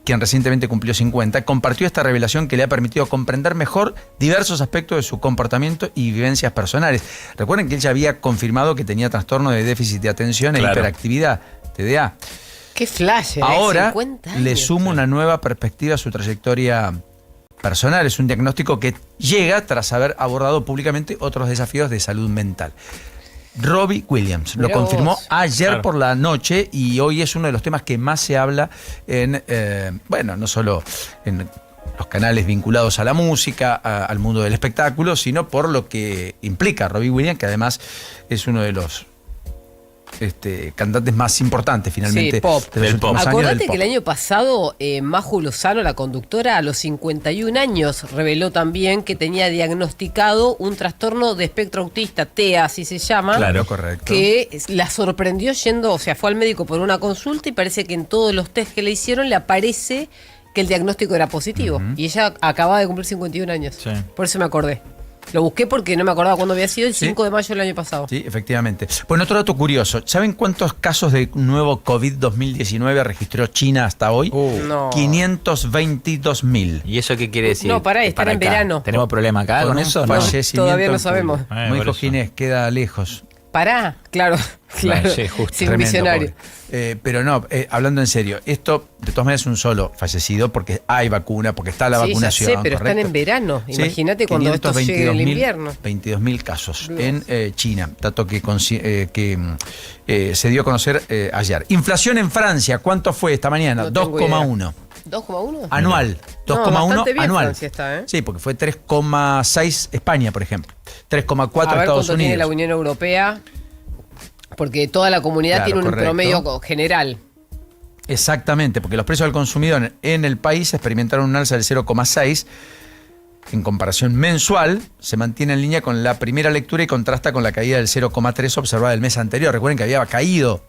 quien recientemente cumplió 50, compartió esta revelación que le ha permitido comprender mejor diversos aspectos de su comportamiento y vivencias personales. Recuerden que él ya había confirmado que tenía trastorno de déficit de atención e Claro. hiperactividad, TDA. Qué flash, Ahora 50 le años. suma una nueva perspectiva a su trayectoria personal. Es un diagnóstico que llega tras haber abordado públicamente otros desafíos de salud mental. Robbie Williams lo Mirá confirmó vos. ayer Claro. por la noche y hoy es uno de los temas que más se habla en, no solo en los canales vinculados a la música, al mundo del espectáculo, sino por lo que implica Robbie Williams, que además es uno de los cantantes más importantes finalmente Sí, pop. de los últimos años del Acordate pop. que el año pasado Maju Lozano, la conductora, a los 51 años reveló también que tenía diagnosticado un trastorno de espectro autista, TEA, así se llama. Claro, correcto. Que la sorprendió yendo, o sea, fue al médico por una consulta y parece que en todos los test que le hicieron le aparece que el diagnóstico era positivo. Y ella acababa de cumplir 51 años. Sí. Por eso me acordé. Lo busqué porque no me acordaba cuándo había sido, el Sí. 5 de mayo del año pasado. Sí, efectivamente. Bueno, otro dato curioso. ¿Saben cuántos casos de nuevo COVID 2019 registró China hasta hoy? No. 522.000. ¿Y eso qué quiere decir? No, pará, estar en acá. verano. ¿Tenemos problema acá con un eso? No. fallecimiento Todavía no en sabemos. Cuba. Por Como dijo eso. Ginés, queda lejos. Pará, claro. Claro. Sí, justo. Sí, un Tremendo, visionario. pobre. Pero no, hablando en serio, esto de todas maneras es un solo fallecido porque hay vacuna, porque está la Sí, vacunación. ya sé, pero ¿correcto? están en verano. Sí, Imagínate cuando esto llegue el 522.000 invierno. 22.000 casos Dios. en China, dato que se dio a conocer ayer. Inflación en Francia, ¿cuánto fue esta mañana? No tengo 2,1. ¿2,1? Anual, No, 2,1 bastante bien anual. Francia está, ¿eh? Sí, porque fue 3,6 España, por ejemplo. 3,4 A ver Estados cuánto tiene la Unidos. Unión Europea, porque toda la comunidad Claro, tiene un correcto. promedio general. Exactamente, porque los precios al consumidor en el país experimentaron un alza del 0,6 en comparación mensual, se mantiene en línea con la primera lectura y contrasta con la caída del 0,3 observada el mes anterior. Recuerden que había caído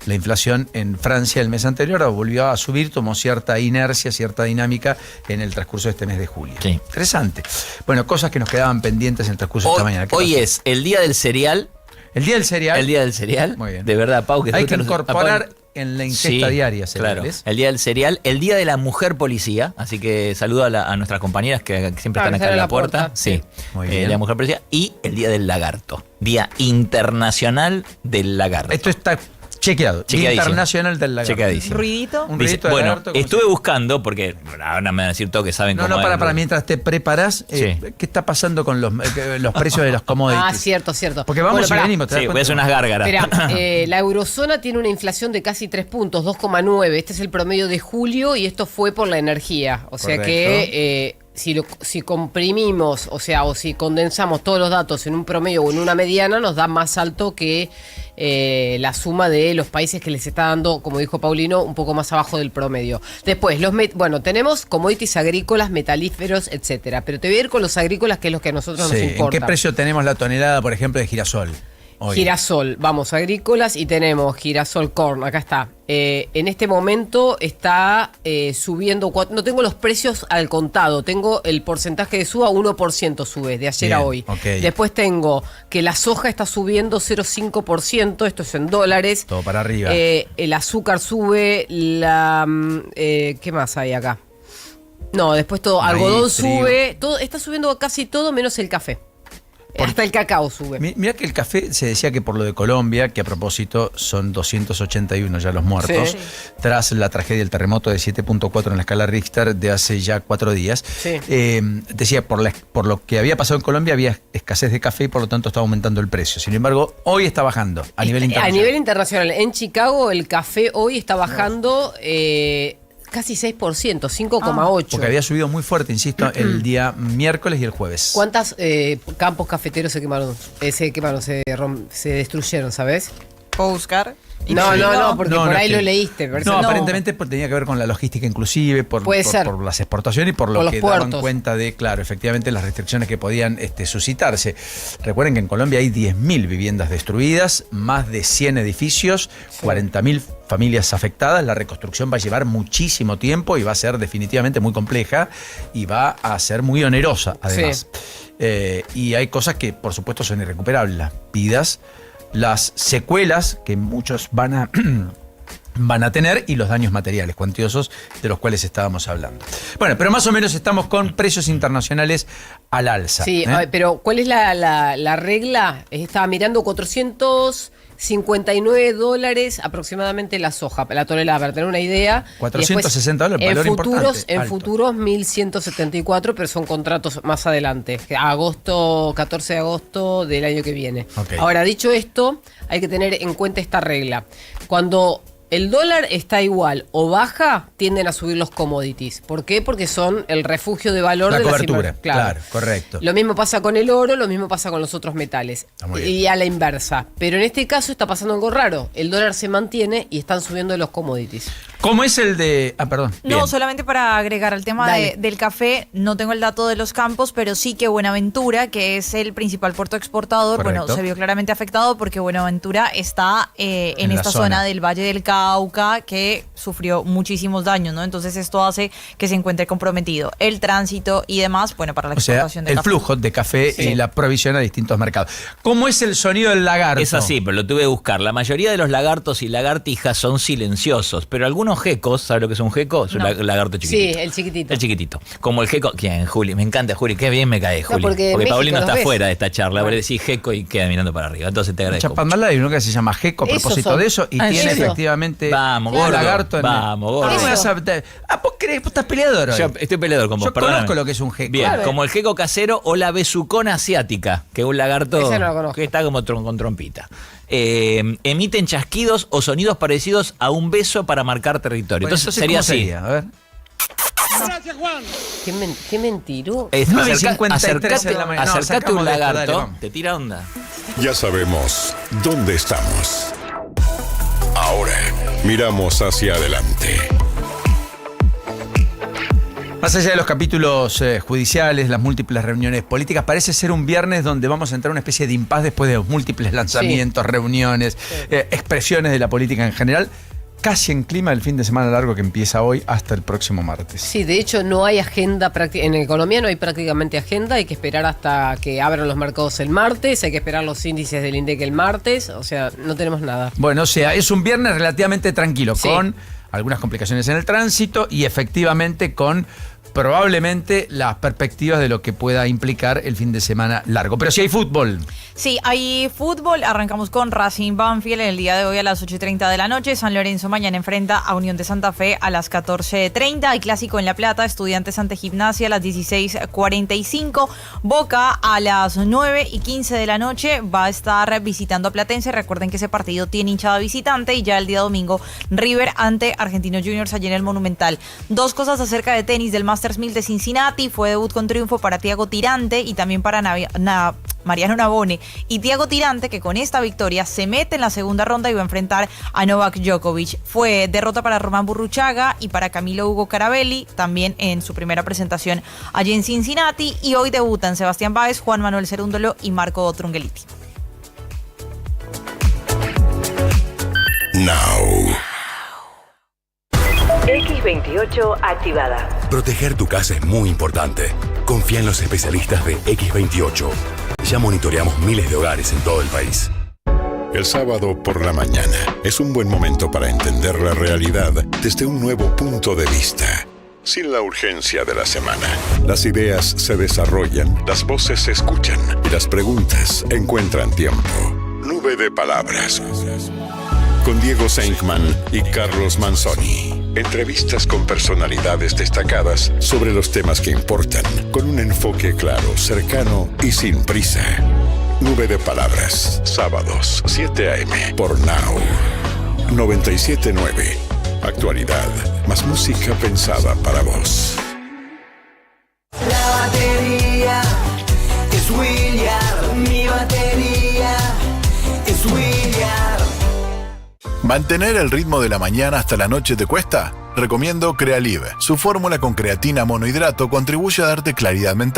la inflación en Francia el mes anterior, ahora volvió a subir, tomó cierta inercia, cierta dinámica en el transcurso de este mes de julio. Sí. Interesante. Bueno, cosas que nos quedaban pendientes en el transcurso de esta mañana. ¿Qué Hoy pasó? es el día del cereal. El día del cereal. El día del cereal. Muy bien. De verdad, Pau, que Hay tú que te incorporar en la ingesta diaria Claro. cereales. El día del cereal, el día de la mujer policía, así que saludo a nuestras compañeras que siempre están acá en la puerta. Sí. Muy El bien. día de la mujer policía y el día del lagarto, Día Internacional del Lagarto. Esto está Chequeado. Chequeadísimo. Internacional del lagarto. Chequeadísimo. ¿Ruidito? Un Dice, ruidito de bueno, lagarto, ¿cómo estuve se llama? buscando, porque ahora me van a decir todo que saben cómo No, es. para mientras te preparas, Sí. ¿qué está pasando con los precios de los commodities? Ah, cierto. Porque vamos y pará. venimos. ¿te das Sí, voy a cuenta? hacer unas gárgaras. Espera, la eurozona tiene una inflación de casi 3 puntos, 2,9. Este es el promedio de julio y esto fue por la energía. O sea que si comprimimos, o si condensamos todos los datos en un promedio o en una mediana, nos da más alto que la suma de los países que les está dando, como dijo Paulino, un poco más abajo del promedio. Después, tenemos commodities agrícolas, metalíferos, etcétera. Pero te voy a ir con los agrícolas, que es lo que a nosotros nos importa. ¿En qué precio tenemos la tonelada, por ejemplo, de girasol? Hoy. Girasol, vamos, agrícolas, y tenemos girasol corn, acá está. En este momento está subiendo, no tengo los precios al contado, tengo el porcentaje de suba, 1% sube, de ayer a hoy. Okay. Después tengo que la soja está subiendo 0,5%, esto es en dólares. Todo para arriba. El azúcar sube, ¿qué más hay acá? No, después todo, Maíz, algodón trigo. sube, todo, está subiendo casi todo menos el café. Hasta el cacao sube. Mira que el café se decía que por lo de Colombia, que a propósito son 281 ya los muertos, Sí. tras la tragedia del terremoto de 7.4 en la escala Richter de hace ya 4 días. Sí. Decía, por lo que había pasado en Colombia había escasez de café y por lo tanto estaba aumentando el precio. Sin embargo, hoy está bajando a nivel internacional. A nivel internacional, en Chicago el café hoy está bajando casi 6%, 5,8%. Porque había subido muy fuerte, insisto, el día miércoles y el jueves. ¿Cuántos campos cafeteros se quemaron? Se destruyeron, ¿sabes? ¿Puedo buscar? No, porque por ahí lo leíste. No, aparentemente tenía que ver con la logística inclusive, por las exportaciones y por lo los que puertos. daban cuenta de, claro, efectivamente las restricciones que podían suscitarse. Recuerden que en Colombia hay 10.000 viviendas destruidas, más de 100 edificios, 40.000 familias afectadas. La reconstrucción va a llevar muchísimo tiempo y va a ser definitivamente muy compleja y va a ser muy onerosa, además. Y hay cosas que, por supuesto, son irrecuperables. Las vidas, las secuelas que muchos van a tener y los daños materiales cuantiosos de los cuales estábamos hablando. Bueno, pero más o menos estamos con precios internacionales al alza. Sí, pero ¿cuál es la regla? Estaba mirando $459 aproximadamente la soja, la tonelada, para tener una idea. $460, valor importante. En alto. futuros 1.174, pero son contratos más adelante, 14 de agosto del año que viene. Okay. Ahora, dicho esto, hay que tener en cuenta esta regla. Cuando el dólar está igual o baja, tienden a subir los commodities. ¿Por qué? Porque son el refugio de valor La de cobertura, las claro, correcto. Lo mismo pasa con el oro, lo mismo pasa con los otros metales. muy bien. Y a la inversa. Pero en este caso está pasando algo raro. El dólar se mantiene y están subiendo los commodities. ¿Cómo es el de...? Perdón. No, Bien. solamente para agregar al tema del café, no tengo el dato de los campos, pero sí que Buenaventura, que es el principal puerto exportador, Correcto. se vio claramente afectado porque Buenaventura está en la esta zona del Valle del Cauca, que sufrió muchísimos daños, ¿no? Entonces esto hace que se encuentre comprometido el tránsito y demás, bueno, para la O sea, exportación de el café. flujo de café y la provisión a distintos mercados. ¿Cómo es el sonido del lagarto? Es así, pero lo tuve que buscar. La mayoría de los lagartos y lagartijas son silenciosos, pero algunos gecos, ¿sabes lo que es un geco? Es un lagarto chiquitito. Sí, el chiquitito. El chiquitito. Como el geco. ¿Quién? Juli. Me encanta, Juli. Qué bien me cae, Juli. porque en México Paulino los está ves. fuera de esta charla. Vos le decís geco y queda mirando para arriba. Entonces te agradezco. Chapandala hay uno que se llama geco a Esos propósito son. de eso y ¿en tiene serio? efectivamente Vamos, un gordo. lagarto en Vamos, gordo. ¿Cómo vas a- vos crees, vos estás peleador hoy. Yo estoy peleador con vos, Yo perdóname. conozco lo que es un geco. Bien, Claro. como el geco casero o la besucona asiática, que es un lagarto Ese no lo conozco. que está como con trompita. Emiten chasquidos o sonidos parecidos a un beso para marcar territorio. Bueno, entonces sería ¿cómo así. sería? A ver. Qué mentiro. 9:53 de la mañana. No, Acercate sacamos un de esto, lagarto, dale, vamos. te tira onda. Ya sabemos dónde estamos. Ahora miramos hacia adelante. Más allá de los capítulos judiciales, las múltiples reuniones políticas, parece ser un viernes donde vamos a entrar en una especie de impas después de los múltiples lanzamientos, reuniones, expresiones de la política en general, casi en clima del fin de semana largo que empieza hoy hasta el próximo martes. Sí, de hecho no hay agenda, en economía no hay prácticamente agenda, hay que esperar hasta que abran los mercados el martes, hay que esperar los índices del INDEC el martes, o sea, no tenemos nada. Bueno, o sea, es un viernes relativamente tranquilo, Sí. con algunas complicaciones en el tránsito y efectivamente con probablemente las perspectivas de lo que pueda implicar el fin de semana largo. Pero si hay fútbol. Sí, hay fútbol. Arrancamos con Racing Banfield en el día de hoy a las 8:30 de la noche. San Lorenzo mañana enfrenta a Unión de Santa Fe a las 14:30. Hay clásico en La Plata, Estudiantes ante Gimnasia a las 16:45. Boca a las 9:15 de la noche va a estar visitando a Platense. Recuerden que ese partido tiene hinchada visitante. Y ya el día domingo, River ante Argentinos Juniors allí en el Monumental. Dos cosas acerca de tenis del Masters 1000 de Cincinnati. Fue debut con triunfo para Thiago Tirante y también para Mariano Navone. Y Thiago Tirante, que con esta victoria se mete en la segunda ronda y va a enfrentar a Novak Djokovic. Fue derrota para Román Burruchaga y para Camilo Hugo Carabelli, también en su primera presentación allí en Cincinnati. Y hoy debutan Sebastián Báez, Juan Manuel Cerúndolo y Marco Trungeliti. Now. X28 activada. Proteger tu casa es muy importante. Confía en los especialistas de X28. Ya monitoreamos miles de hogares en todo el país. El sábado por la mañana es un buen momento para entender la realidad desde un nuevo punto de vista. Sin la urgencia de la semana. Las ideas se desarrollan, las voces se escuchan y las preguntas encuentran tiempo. Nube de palabras. Con Diego Senkman y Carlos Manzoni. Entrevistas con personalidades destacadas sobre los temas que importan, con un enfoque claro, cercano y sin prisa. Nube de Palabras, sábados, 7 a.m. por Now. 97.9. Actualidad, más música pensada para vos. La batería es William, mi batería es William. ¿Mantener el ritmo de la mañana hasta la noche te cuesta? Recomiendo Crealive. Su fórmula con creatina monohidrato contribuye a darte claridad mental.